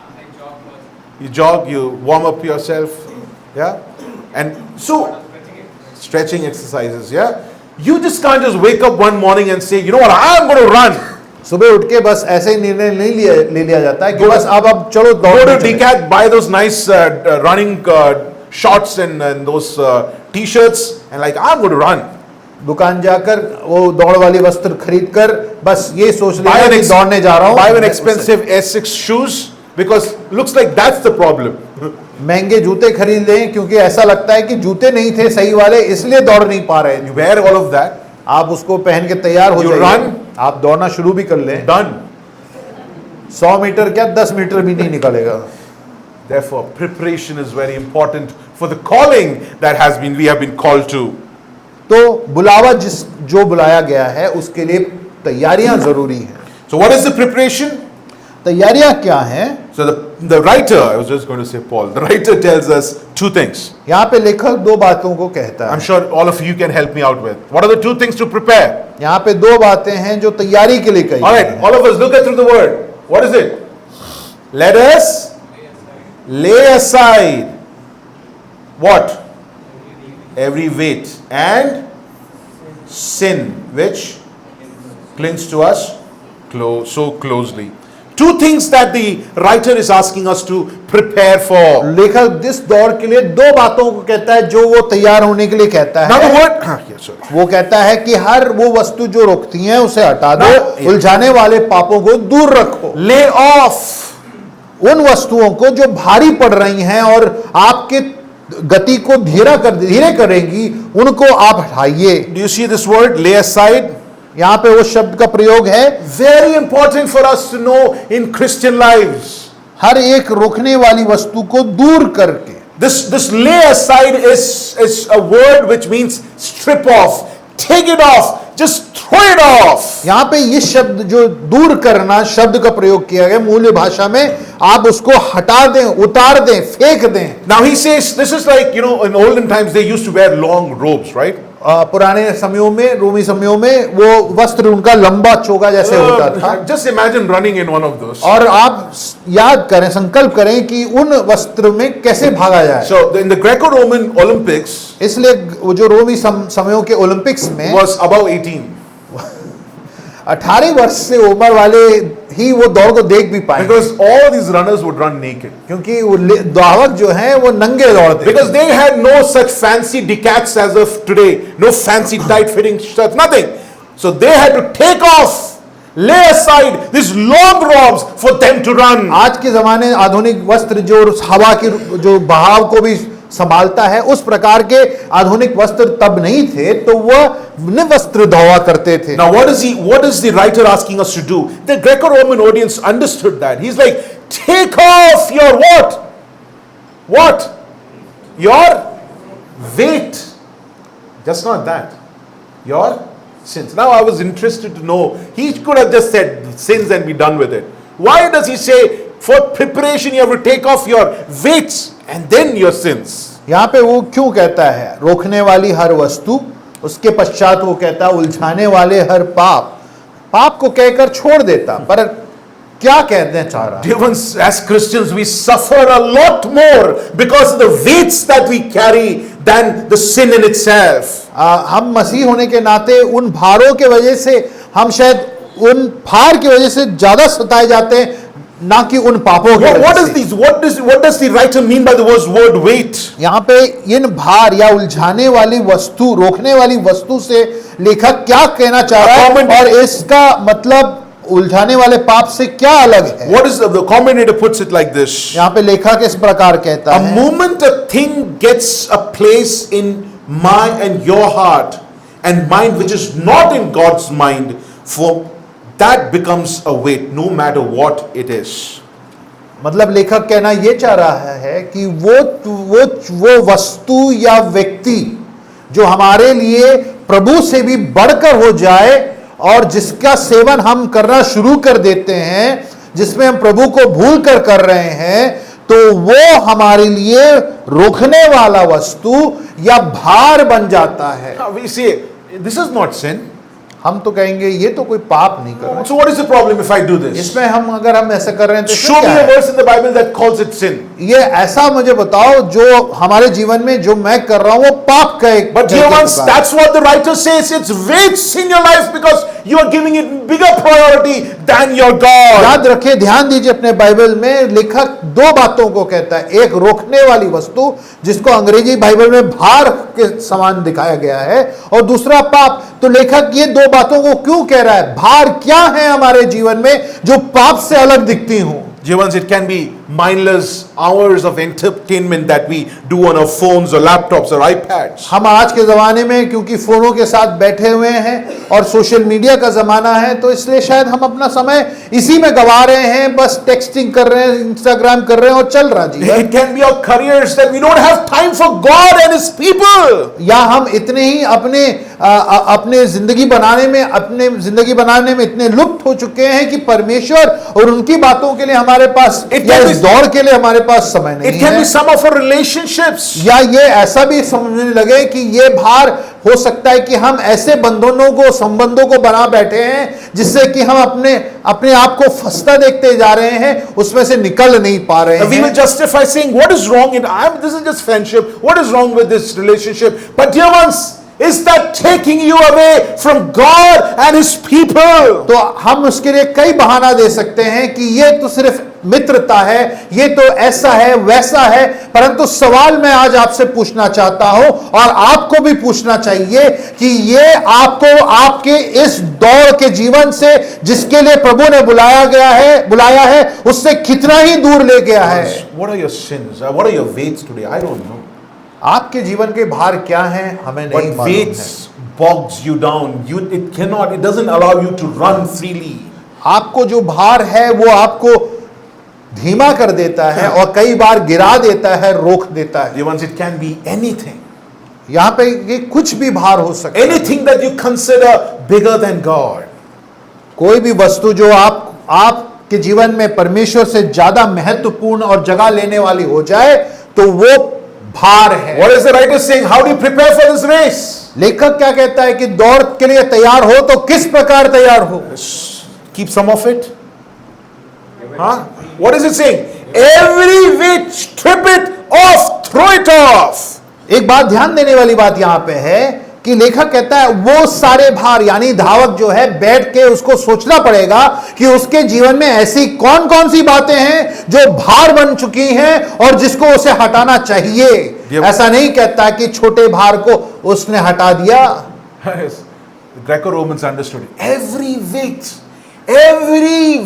I jog first. You jog, you warm up yourself, yeah? And so, stretching exercises, yeah? You just can't just wake up one morning and say, you know what, I'm going to run. सुबह उठ के बस ऐसे ही निर्णय नहीं ले लिया जाता है कि बस अब चलो Go दौड़ने to चलें। Decathlon, buy those nice running shorts and those t-shirts and like, I'm going to run. दुकान जाकर वो दौड़ वाली वस्त्र खरीद कर बस ये सोच लेना कि दौड़ने जा रहा हूँ। Buy an expensive S6 shoes because looks like that's the problem. महंगे जूते खरीद लें क्योंकि ऐसा लगता है कि जूते नहीं थे सही वाले, इसलिए दौड़ नहीं पा रहे। You wear all of that, आप उसको पहन के तैयार हो You जाइए, run. आप दौड़ना शुरू भी कर लें, done. 100 मीटर क्या 10 मीटर भी नहीं निकलेगा। Therefore, preparation is very important for the calling that we have been called to. तो बुलावा जो बुलाया गया है उसके लिए तैयारियां जरूरी हैं। So what is the preparation? तैयारियां क्या हैं? So the writer, I was just going to say Paul, the writer tells us two things. यहाँ पे लेखक दो बातों को कहता I'm है। sure all of you can help me out with. What are the two things to prepare? यहाँ पे दो बातें हैं जो तैयारी के लिए कही All गई right, हैं। all of us look at through the word. What is it? Let us lay aside what? Every weight and sin which clings to us so closely. Two things that the writer is asking us to prepare for. लेखक इस दौर के लिए दो बातों को कहता है जो वो तैयार होने के लिए कहता Now the है। word, yes, sorry. वो कहता है कि हर वो वस्तु जो रोकती है उसे हटा दो, Now- उलझाने वाले पापों को दूर रखो। Lay off. उन वस्तुओं को जो भारी पड़ रही हैं और आपके गति को धीरे करेंगी, उनको आप हटाइए। Do you see this word, lay aside? यहां पे वो शब्द का प्रयोग है। Very important for us to know in Christian lives. हर एक रोकने वाली वस्तु को दूर करके। This lay aside is a word which means strip off, take it off, just throw it off. यहां पे ये शब्द जो दूर करना शब्द का प्रयोग किया गया मूल भाषा में, आप उसको हटा दें, उतार दें, फेंक दें। Now he says this is like, you know, in olden times they used to wear long robes, right? पुराने समयों में, रोमी समयों में वो वस्त्र उनका लंबा चोगा जैसे होता था। Just imagine running in one of those. और आप याद करें, संकल्प करें कि उन वस्त्र में कैसे भागा जाए। So in the Greco-Roman Olympics इसलिए वो जो रोमी समयों के ओलंपिक्स में was above 18. 18 वर्ष से उम्र वाले ही वो दौड़ को देख भी पाए, Because all these runners would run naked. क्योंकि वो धावक जो हैं वो नंगे दौड़ते। Because they had no such fancy decats as of today, no fancy tight fitting shirts, nothing. So they had to take off, lay aside these long robes for them to run. आज के जमाने आधुनिक वस्त्र जो हवा के जो बहाव को भी संभालता है, उस प्रकार के आधुनिक वस्त्र तब नहीं थे, तो वह वस्त्र धोआ करते थे। Now what is the writer asking us to do? The Greco-Roman audience understood that. He's like, take off your what? What? Your weight. Just not that. Your sins. Now I was interested to know, he could have just said sins and be done with it. Why does he say, for preparation you have to take off your weights and then your sins? यहाँ पे वो क्यों कहता है रोकने वाली हर वस्तु, उसके पश्चात वो कहता है उलझाने वाले हर पाप को कहकर छोड़ देता। पर क्या कहना चाह रहा है? Dear ones, as Christians we suffer a lot more because of the weights that we carry than the sin in itself. हम मसीह होने के नाते उन भारों के वजह से, हम शायद उन भार की वजह से ज्यादा सताए जाते हैं, ना कि उन पापों के वजह से। What does the writer mean by the word weight? यहाँ पे इन भार या उलझाने वाली वस्तु, रोकने वाली वस्तु से लेखक क्या कहना चाह रहा है, और इसका मतलब उलझाने वाले पाप से क्या अलग है? What is the commentator puts it like this? यहाँ पे लेखक इस प्रकार कहता A है, moment a thing gets a place in my and your heart and mind which is not in God's mind, for that becomes a weight no matter what it is. मतलब लेखक कहना ये चाह रहा है कि वो वस्तु या व्यक्ति जो हमारे लिए प्रभु से भी बढ़कर हो जाए और जिसका सेवन हम करना शुरू कर देते हैं, जिसमें हम प्रभु को भूल कर रहे हैं, तो वो हमारे लिए रोकने वाला वस्तु या भार बन जाता है। Now we say this is not sin. हम तो कहेंगे ये तो कोई पाप नहीं कर रहा। So what is the problem if I do this? इसमें अगर हम ऐसा कर रहे हैं तो इसमें Show me क्या a है? verse in the Bible that calls it sin. ये ऐसा मुझे बताओ जो हमारे जीवन में जो मैं कर रहा हूं वो पाप का एक But dear ones, that's what the writer says. It's weights in your life because you are giving it bigger priority than your God. याद रखिए, ध्यान दीजिए अपने बाइबल में लेखक दो बातों को कहता है, एक रोकने वाली वस्तु जिसको अंग्रेजी बाइबल में भार के समान दिखाया गया है, और दूसरा पाप। तो लेखक ये दो बातों को क्यों कह रहा है? भार क्या है हमारे जीवन में जो पाप से अलग दिखती हूं? Dear ones, it can be mindless hours of entertainment that we do on our phones or laptops or iPads. हम आज के ज़माने में क्योंकि फ़ोनों के साथ बैठे हुए हैं और सोशल मीडिया का ज़माना है, तो इसलिए शायद हम अपना समय इसी में गंवा रहे हैं, बस टेक्सटिंग कर रहे हैं, इंस्टाग्राम कर रहे हैं और चल रहा जी। It can be our careers that we don't have time for God and His people. या हम इतने ही अपने जिंदगी बनाने में इतने लुप्त हो चुके हैं कि परमेश्वर और उनकी बातों के लिए हमारे पास या इस दौड़ के लिए हमारे पास समय It नहीं can है। be some of our relationships. या ये ऐसा भी समझने लगे कि ये भार हो सकता है कि हम ऐसे संबंधों को बना बैठे हैं जिससे कि हम अपने आप को फंसता देखते जा रहे हैं, उसमें से निकल नहीं पा रहे We will हैं। justify saying, what is wrong in this is just friendship. What is wrong with this relationship? But dear ones, is that taking you away from God and His people? तो हम उसके लिए कई बहाना दे सकते हैं कि ये तो सिर्फ मित्रता है, ये तो ऐसा है वैसा है, परंतु सवाल मैं आज आपसे पूछना चाहता हूं और आपको भी पूछना चाहिए कि ये आपको आपके इस दौड़ के जीवन से जिसके लिए प्रभु ने बुलाया है उससे कितना ही दूर ले गया है। What are your sins? What are your weights today? I don't know. आपके जीवन के भार क्या हैं हमें नहीं But मालूम है। weights bogs you down. It doesn't allow you to run freely. आपको जो भार है वो आपको धीमा कर देता है और कई बार गिरा देता है, रोक देता है। Dear ones, it can be anything. यहाँ पे ये कुछ भी भार हो सकता है। Anything that you consider bigger than God. कोई भी वस्तु जो आपके जीवन में परमेश्वर से ज्यादा महत्वपूर्ण और जगह लेने वाली हो जाए तो वो भार है। What is the writer saying? How do you prepare for this race? लेखक क्या कहता है कि दौड़ के लिए तैयार हो तो किस प्रकार तैयार हो? Keep some of it. Huh? What is it saying? Every weight, strip it off, throw it off. एक बात ध्यान देने वाली बात यहां पे है कि लेखक कहता है वो सारे भार, यानी धावक जो है बैठ के उसको सोचना पड़ेगा कि उसके जीवन में ऐसी कौन कौन सी बातें हैं जो भार बन चुकी हैं और जिसको उसे हटाना चाहिए। ऐसा नहीं कहता कि छोटे भार को उसने हटा दिया। The Greco-Romans understood it. Every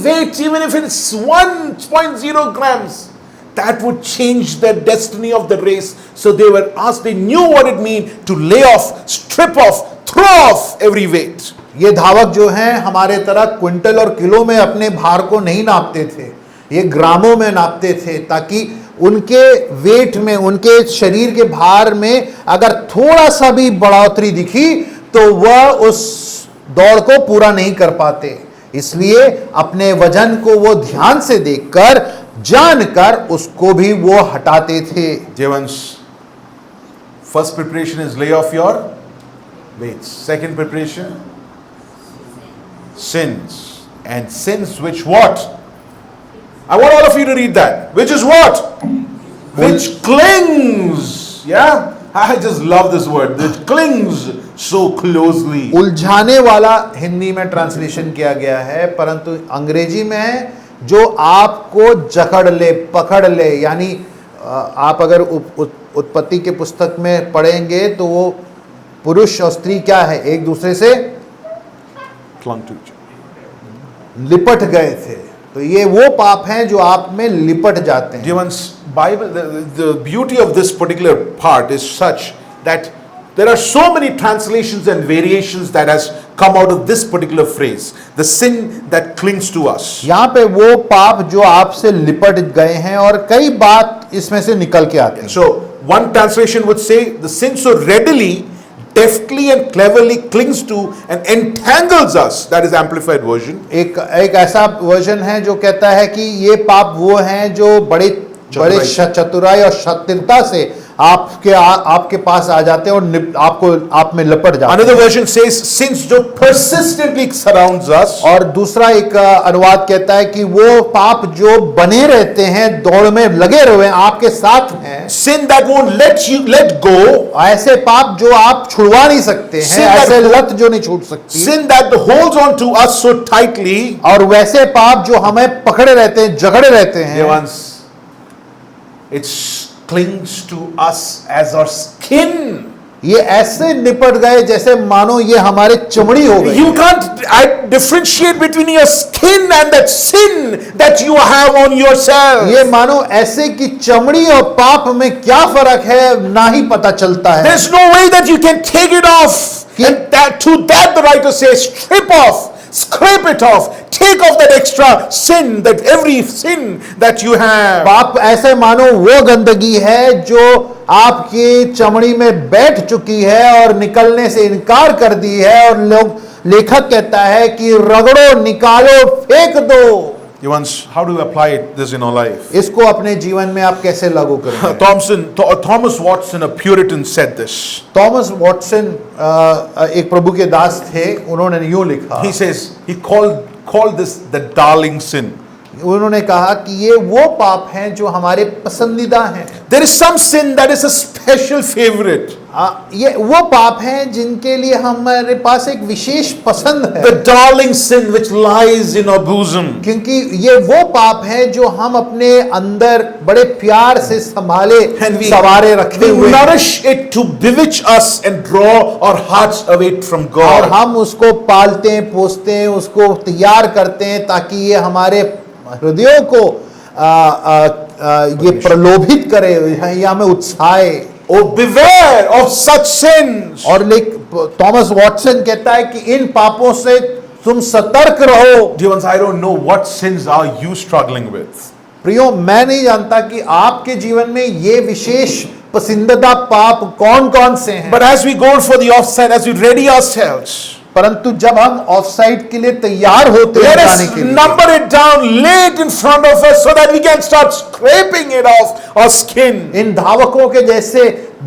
weight, even if it's 1.0 grams, that would change the destiny of the race. So they were asked, they knew what it meant to lay off, strip off, throw off every weight. ये धावक जो हैं हमारे तरह quintal और kilo में अपने भार को नहीं नापते थे, ये ग्रामों में नापते थे, ताकि उनके वेट में, उनके शरीर के भार में अगर थोड़ा सा भी बढ़ोतरी दिखी तो वह उस दौड़ को पूरा नहीं कर पाते। इसलिए अपने वजन को वो ध्यान से देखकर, जानकर उसको भी वो हटाते थे। Dear ones, first preparation is lay off your weights. Second preparation, sins. And sins which what? I want all of you to read that. Which is what? Which clings. Yeah? I just love this word. Which clings so closely. उलझाने वाला हिंदी में translation किया गया है, परंतु अंग्रेजी में है जो आपको जकड़ ले, पकड़ ले। यानी आप अगर उत्पत्ति के पुस्तक में पढ़ेंगे तो वो पुरुष और स्त्री क्या है, एक दूसरे से Clung to each other. लिपट गए थे। तो ये वो पाप हैं जो आप में लिपट जाते हैं। Dear ones, Bible, the beauty of this particular part is such that there are so many translations and variations that has come out of this particular phrase, the sin that clings to us. यहाँ पे वो पाप जो आपसे लिपट गए हैं और कई बात इसमें से निकल के आते हैं। So one translation would say the sin so readily, deftly and cleverly clings to and entangles us. That is amplified version. एक ऐसा वर्जन है जो कहता है कि ये पाप वो हैं जो बड़े चतुराई और सत्यता से आपके पास आ जाते हैं और आप में लपट जाते हैं। Another version says sins जो persistently surrounds us. और दूसरा एक अनुवाद कहता है कि वो पाप जो बने रहते हैं, दौड़ में लगे रहे, आपके साथ हैं। Sin that won't let go. ऐसे पाप जो आप छुड़वा नहीं सकते हैं, ऐसे लत जो नहीं छूट सकती। Sin that holds on to us so tightly. और वैसे पाप जो हमें पकड़े रहते हैं, जकड़े रहते हैं। Dear ones, it clings to us as our skin. ये ऐसे निपट गए जैसे मानो ये हमारे चमड़ी हो गई। You can't differentiate between your skin and that sin that you have on yourself. ये मानो ऐसे कि चमड़ी और पाप में क्या फर्क है ना ही पता चलता है। There's no way that you can take it off. And to that the writer says, strip off, scrape it off, take off that extra sin, that every sin that you have. पाप ऐसे मानो वो गंदगी है जो आपकी चमड़ी में बैठ चुकी है और निकलने से इनकार कर दी है, और लेखक कहता है कि रगड़ो, निकालो, फेंक दो। How do you apply this in our life? इसको अपने जीवन में आप कैसे लागू करेंगे? Thomas Watson, a Puritan, said this. Thomas Watson एक प्रभु के दास थे, उन्होंने यूं लिखा। He says, he called this the darling sin. उन्होंने कहा कि ये वो पाप हैं जो हमारे पसंदीदा हैं। There is some sin that is a special favorite. ये वो पाप हैं जिनके लिए हमारे पास एक विशेष पसंद है। The darling sin which lies in our bosom. क्योंकि ये वो पाप है जो हम अपने अंदर बड़े प्यार से संभाले सवारे रखे हुए, nourish it to bewitch us and draw our hearts away from God. और हम उसको पालते हैं, पोसते हैं, उसको तैयार करते हैं ताकि ये हमारे हृदयों को ये प्रलोभित करे या हमें उत्साहे। Oh, beware of such sins. और थॉमस वॉटसन कहता है कि इन पापों से तुम सतर्क रहो। Dear ones, I don't know what sins are you struggling with. प्रियो, मैं नहीं जानता कि आपके जीवन में ये विशेष पसंदीदा पाप कौन कौन से हैं। But as we go for the offside, as we ready ourselves, परंतु जब हम ऑफसाइड के लिए तैयार होते हैं let जाने us के लिए, number it down, lay it in front of us so that we can start scraping it off our skin. इन धावकों के जैसे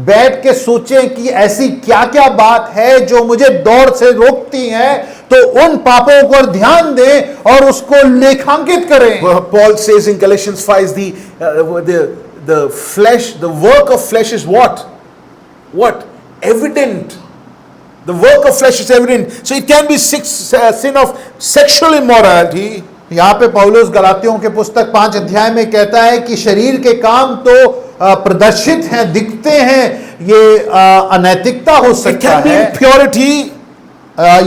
बैठ के सोचें कि ऐसी क्या क्या बात है जो मुझे दौड़ से रोकती है, तो उन पापों पर ध्यान दें और उसको लेखांकित करें। Paul says in Galatians 5, the flesh, the work of flesh is what? What? Evident. The work of flesh is evident. So it can be sin of sexual immorality. यहाँ पे पौलुस गलातियों के पुस्तक 5 अध्याय में कहता है कि शरीर के काम तो प्रदर्शित हैं, दिखते हैं। ये अनैतिकता हो It सकता can be है, impurity.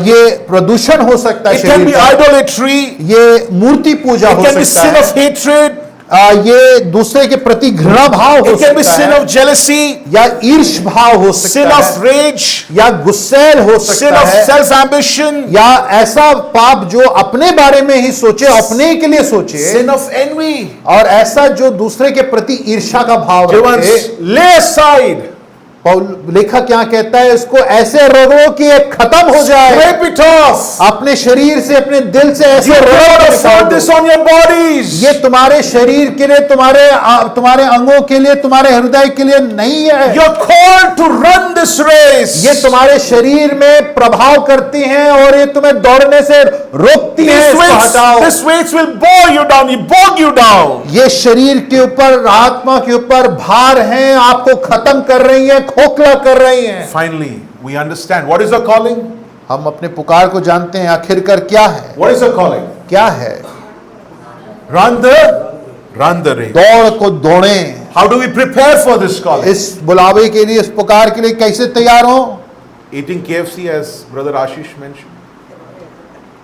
ये प्रदूषण हो सकता है, It can be शरीर का। idolatry. ये मूर्ति पूजा It हो can be सकता sin है, of hatred. ये दूसरे के प्रति घृणा भाव हो It can be सकता sin है, of jealousy. या ईर्ष भाव हो Sin सकता of है, rage. या गुस्सैल हो Sin सकता of है, self-ambition. या ऐसा पाप जो अपने बारे में ही सोचे, अपने के लिए सोचे, Sin of envy. और ऐसा जो दूसरे के प्रति ईर्ष्या का भाव Dear रखे। ones, lay aside. लेखक क्या कहता है, इसको ऐसे रगड़ो कि ये खत्म हो जाए। Scrape it off. अपने शरीर से, अपने दिल से ऐसे You रगड़ cannot के निकाल afford दो। this on your bodies. ये तुम्हारे शरीर के लिए, तुम्हारे अंगों के लिए, तुम्हारे हृदय के लिए नहीं है। You're called to run this race. ये तुम्हारे शरीर में प्रभाव करती हैं और ये तुम्हें दौड़ने से रोकती हैं। इसको हटाओ। This weights will bore you down. You bog you down. ये शरीर के ऊपर, आत्मा के ऊपर भार हैं, आपको खत्म कर रही हैं, खोखला कर रही हैं। Finally, we understand what is our calling. हम अपने पुकार को जानते हैं, आखिरकार क्या है, What is our calling? क्या है। Run the race. दौड़ को दौड़ें। How do we prepare for this calling? इस बुलावे के लिए, इस पुकार के लिए कैसे तैयार हो? Eating KFC, as Brother Ashish mentioned.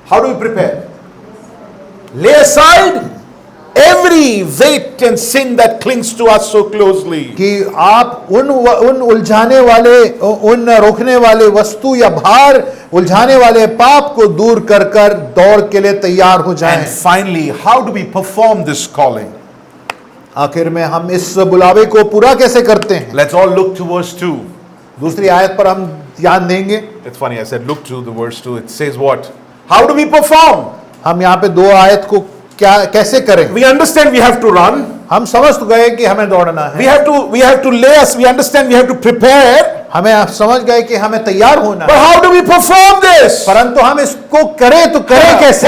How do we prepare? Lay aside every weight and sin that clings to us so closely. कि आप उन उलझाने वाले, उन रोकने वाले वस्तु या भार, उलझाने वाले पाप को दूर कर कर दौड़ के लिए तैयार हो जाएं। And finally, how do we perform this calling? आखिर में हम इस बुलावे को पूरा कैसे करते हैं? Let's all look to verse 2. दूसरी आयत पर हम ध्यान देंगे। It's funny, I said look to the verse 2. It says what? How do we perform? हम यहाँ पे 2 आयत को कैसे करें? We understand we have to run. हम समझ गए कि हमें दौड़ना है। We have to lay us. We understand we have to prepare. हमें आप समझ गए कि हमें तैयार होना But है, how do we perform this? परंतु हम इसको करें तो करें कैसे?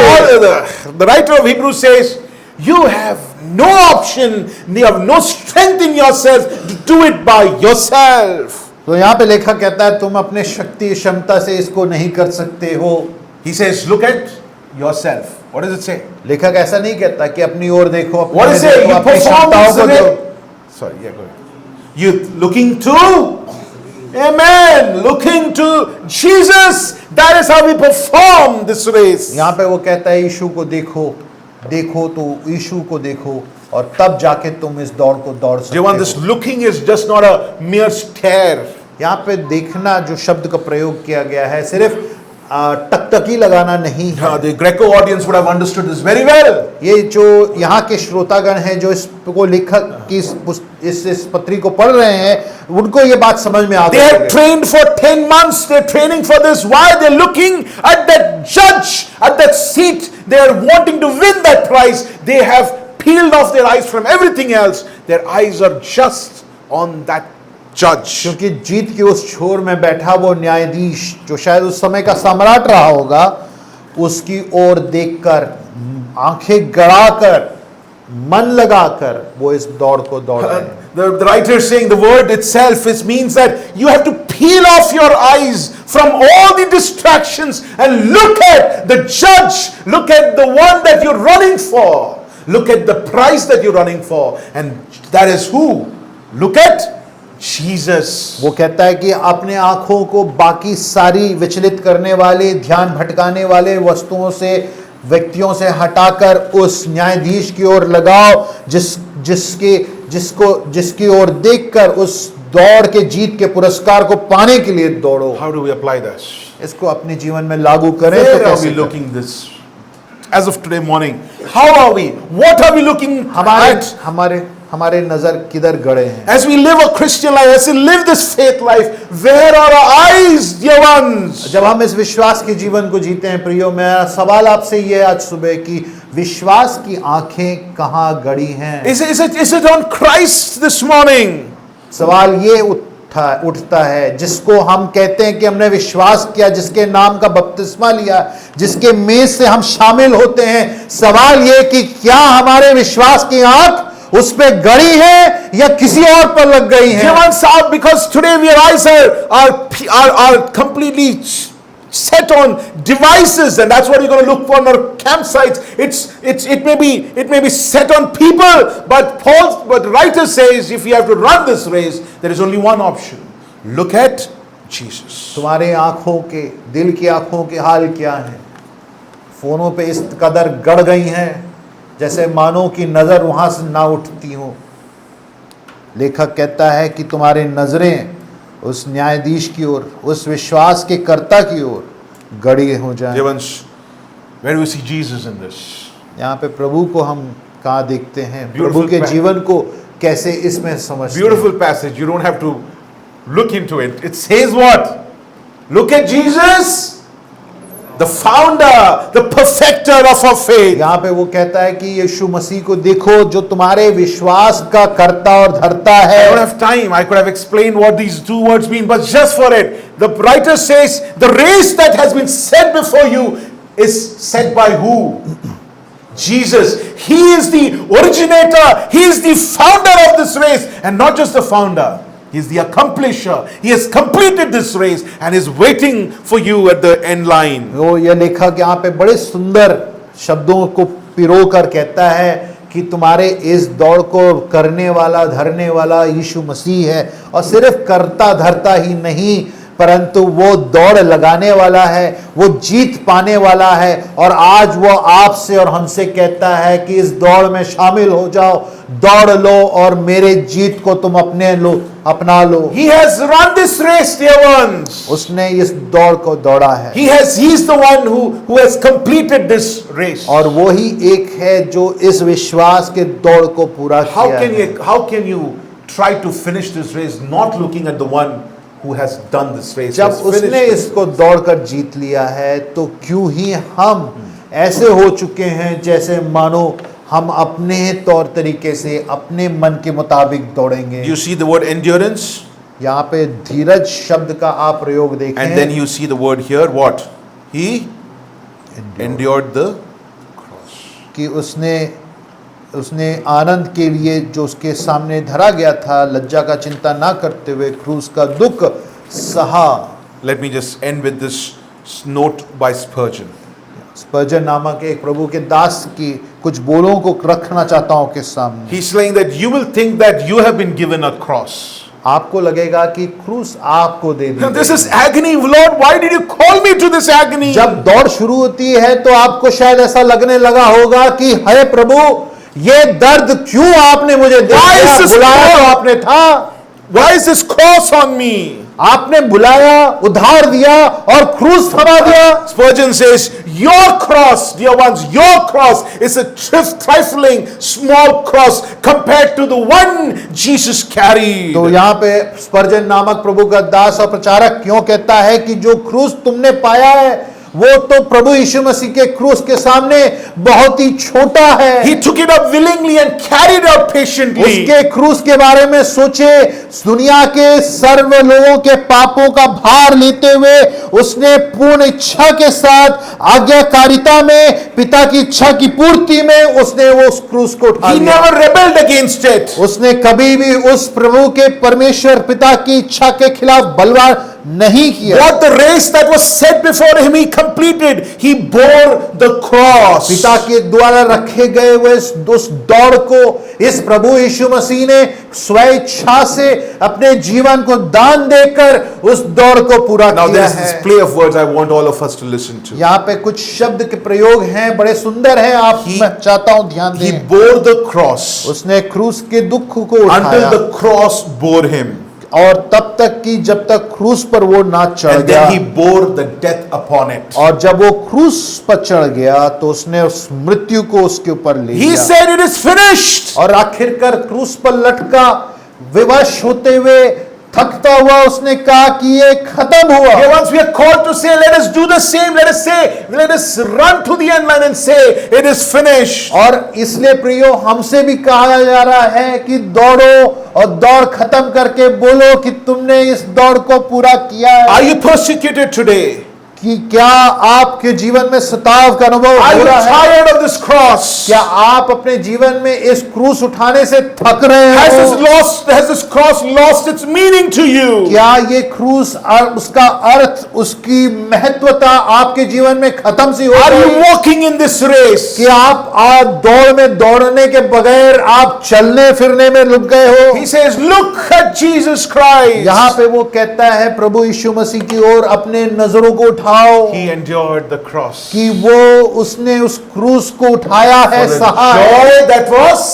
The writer of Hebrews says, you have no option, you have no strength in yourself to do it by yourself. तो यहाँ पे लेखक कहता है तुम अपने शक्ति क्षमता से इसको नहीं कर सकते हो। He says, look at yourself. What does it say? लेखक ऐसा नहीं कहता कि अपनी ओर देखो, अपने What में is it? देखो, You अपनी perform क्षमताओं this को way. देखो। Sorry, yeah, go ahead. You looking to Amen. Looking to Jesus. That is how we perform this race. यहाँ पे वो कहता है यीशु को देखो, देखो तो यीशु को देखो और तब जाके तुम इस दौड़ को दौड़ सकते Jevan, this हो। looking is just not a mere stare. यहाँ पे देखना जो शब्द का प्रयोग किया गया है सिर्फ टकटकी लगाना नहीं है। The Greco audience would have understood this very well. ये जो यहाँ के श्रोतागण हैं जो इसको लेखक की इस पत्री को पढ़ रहे हैं उनको ये बात समझ में आ They गई have है। trained for 10 months. They're training for this. Why? They're looking at that judge, at that seat. They are wanting to win that prize. They have peeled off their eyes from everything else. Their eyes are just on that judge. क्योंकि जीत के उस छोर में बैठा वो न्यायाधीश जो शायद उस समय का सम्राट रहा होगा उसकी ओर देखकर आंखें गड़ाकर मन लगाकर वो इस दौड़ को दौड़ रहे हैं। The writer is saying the word itself means that you have to peel off your eyes from all the distractions and look at the judge, look at the one that you're running for, look at the prize that you're running for, and that is who? Look at Jesus. वो कहता है कि अपने आंखों को बाकी सारी विचलित करने वाले ध्यान भटकाने वाले वस्तुओं से व्यक्तियों से हटाकर उस न्यायाधीश की ओर लगाओ जिसकी ओर देखकर उस दौड़ के जीत के पुरस्कार को पाने के लिए दौड़ो। How do we apply this? इसको अपने जीवन में लागू करें Where तो are कैसे we करें? looking this? As of today morning, how are we? What are we looking at? हमारे नजर किधर गड़े हैं? As we live a Christian life, as we live this faith life, where are our eyes, dear ones? जब हम इस विश्वास के जीवन को जीते हैं प्रियो, मेरा सवाल आपसे ये आज सुबह कि विश्वास की आंखें कहाँ गड़ी हैं? Is it on Christ this morning? सवाल ये उठता है जिसको हम कहते हैं कि हमने विश्वास किया, जिसके नाम का बपतिस्मा लिया, जिसके मेज से हम शामिल होते हैं। सवाल ये कि क्या हमारे विश्वास की आंख उस पे गड़ी है या किसी और पर लग गई है? Dear ones, because today our eyes are completely set on devices, and that's what you're going to look for on our campsites. It may be set on people, but the writer says if you have to run this race, there is only one option. Look at Jesus. तुम्हारे आंखों के दिल की आंखों के हाल क्या है? फोनों पे इस कदर गड़ गई हैं जैसे मानो की नजर वहां से ना उठती हो। लेखक कहता है कि तुम्हारी नजरें उस न्यायाधीश की ओर, उस विश्वास के कर्ता की ओर गड़ी हो जाएं। Dear ones, where do we see Jesus in this? यहाँ पे प्रभु को हम कहाँ देखते हैं? Beautiful प्रभु के passage. जीवन को कैसे इसमें समझते हैं? Beautiful passage. You don't have to look into it. It says what? Look at Jesus, the founder, the perfecter of our faith. यहाँ पे वो कहता है कि यीशु मसीह को देखो जो तुम्हारे विश्वास का कर्ता और धर्ता I don't है। have time. I could have explained what these two words mean, but just for it, the writer says the race that has been set before you is set by who? Jesus. He is the originator. He is the founder of this race, and not just the founder. He is the accomplisher. He has completed this race and is waiting for you at the end line. वो ये लेखक यहाँ पे बड़े सुंदर शब्दों को पिरो कर कहता है कि तुम्हारे इस दौड़ को करने वाला धरने वाला यीशु मसीह है, और सिर्फ करता धरता ही नहीं परंतु वो दौड़ लगाने वाला है, वो जीत पाने वाला है। और आज वो आपसे और हमसे कहता है कि इस दौड़ में शामिल हो जाओ, दौड़ लो और मेरे जीत को तुम अपना लो। He has run this race, dear ones. उसने इस दौड़ को दौड़ा है। He is the one who has completed this race. और वो ही एक है जो इस विश्वास के दौड़ को पूरा किया है। How can you try to finish this race not looking at the one who has done this race? जब has finished उसने it? इसको दौड़कर जीत लिया है तो क्यों ही हम ऐसे हो चुके हैं जैसे मानो हम अपने तौर तरीके से अपने मन के मुताबिक दौड़ेंगे। You see the word endurance, यहाँ पे धीरज शब्द का आप प्रयोग देखें। and then you see the word here, what? He endured the cross. कि उसने आनंद के लिए जो उसके सामने धरा गया था, लज्जा का चिंता ना करते हुए क्रूस का दुख सहा। Let me just end with this note by Spurgeon. स्पर्जन नामक एक प्रभु के दास की कुछ बोलों को रखना चाहता हूं के सामने। He's saying that you will think that you have been given a cross. आपको लगेगा कि क्रूस आपको दे दी This गई। is agony. Lord, why did you call me to this agony? जब दौड़ शुरू होती है तो आपको शायद ऐसा लगने लगा होगा कि हे प्रभु, ये दर्द क्यों आपने मुझे दे Why दिया? is this बुलाया तो cross? आपने था, Why is this cross on me? आपने बुलाया, उधार दिया और क्रूस थमा दिया। Spurgeon says, your cross, dear ones, your cross is a trifling small cross compared to the one Jesus carried. तो यहाँ पे स्पर्जन नामक प्रभु का दास और प्रचारक क्यों कहता है कि जो क्रूस तुमने पाया है वो तो प्रभु यीशु मसीह के क्रूस के सामने बहुत ही छोटा है। He took it up willingly and carried it out patiently. उसके क्रूस के बारे में सोचे, दुनिया के सर्व लोगों के पापों का भार लेते हुए उसने पूर्ण इच्छा के साथ आज्ञाकारिता में, पिता की इच्छा की पूर्ति में उसने वो उस क्रूस को उठा He लिया। never rebelled against it. उसने कभी भी उस प्रभु के परमेश्वर पिता की इच्छा के खिलाफ बलवान नहीं किया। What the race that was set before him, he completed. He bore the cross. पिता के द्वारा रखे गए हुए उस दौड़ को इस प्रभु यीशु मसीह ने स्वेच्छा से अपने जीवन को दान देकर उस दौड़ को पूरा Now किया there is this है। play of words I want all of us to listen to. यहाँ पे कुछ शब्द के प्रयोग हैं, बड़े सुंदर हैं, आप मैं चाहता हूं ध्यान He दें। bore the cross उसने क्रूस के दुख को until उठाया the cross bore him. और तब तक कि जब तक क्रूस पर वो ना चढ़ And गया, then he bore the death upon it. और जब वो क्रूस पर चढ़ गया तो उसने उस मृत्यु को उसके ऊपर ले He लिया said it is finished. और आखिरकार क्रूस पर लटका विवश होते हुए थकता हुआ उसने कहा कि ये खत्म हुआ। Here once we are called to say, let us do the same. Let us say, let us run to the end line and say, it is finished. और इसलिए प्रियो हमसे भी कहा जा रहा है कि दौड़ो और दौड़ खत्म करके बोलो कि तुमने इस दौड़ को पूरा किया है। Are you persecuted today? कि क्या आपके जीवन में सताव का अनुभव Are हो you रहा है? tired of this cross? क्या आप अपने जीवन में इस क्रूस उठाने से थक रहे Has this cross lost its meaning to you? क्या ये क्रूस उसका अर्थ, उसकी महत्वता आपके जीवन में खत्म सी हो Are गई? you walking in this race? कि आप आज दौड़ में दौड़ने के बगैर आप चलने फिरने में रुक गए हो? He says, look at Jesus Christ. यहाँ पे वो कहता है प्रभु यीशु मसीह की ओर अपने नजरों को उठाओ He endured the cross. कि वो उसने उस क्रूस को उठाया है, For the सहा है। joy that was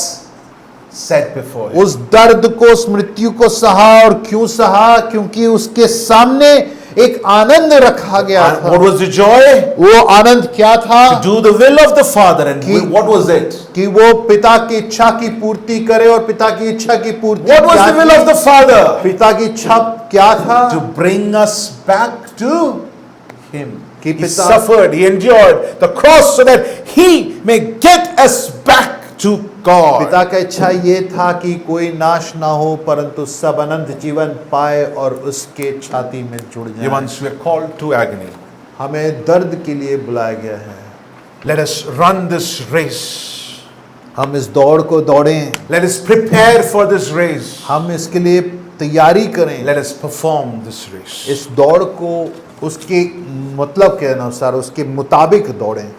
set before him. उस दर्द को, उस मृत्यु को सहा। और क्यों सहा? क्योंकि उसके सामने एक आनंद रखा गया And था। what was the joy? वो आनंद क्या था? To do the will of the Father. And He- what was it? कि वो पिता की इच्छा की पूर्ति करे। और पिता की इच्छा की पूर्ति What was क्या the will थी? of the Father? पिता की इच्छा क्या था? To bring us back to Him. कि He पिता- suffered, He endured the cross so that He may get us back to God. पिता का इच्छा ये था कि कोई नाश ना हो परंतु सब अनंत जीवन पाए और उसके छाती में जुड़ You जाए। once were called to agony. हमें दर्द के लिए बुलाया गया है। Let us run this race. हम इस दौड़ को दौड़ें, Let us prepare for this race. हम इसके लिए तैयारी करें। Let us perform this race. इस दौड़ को उसके मतलब के अनुसार, उसके मुताबिक दौड़ें।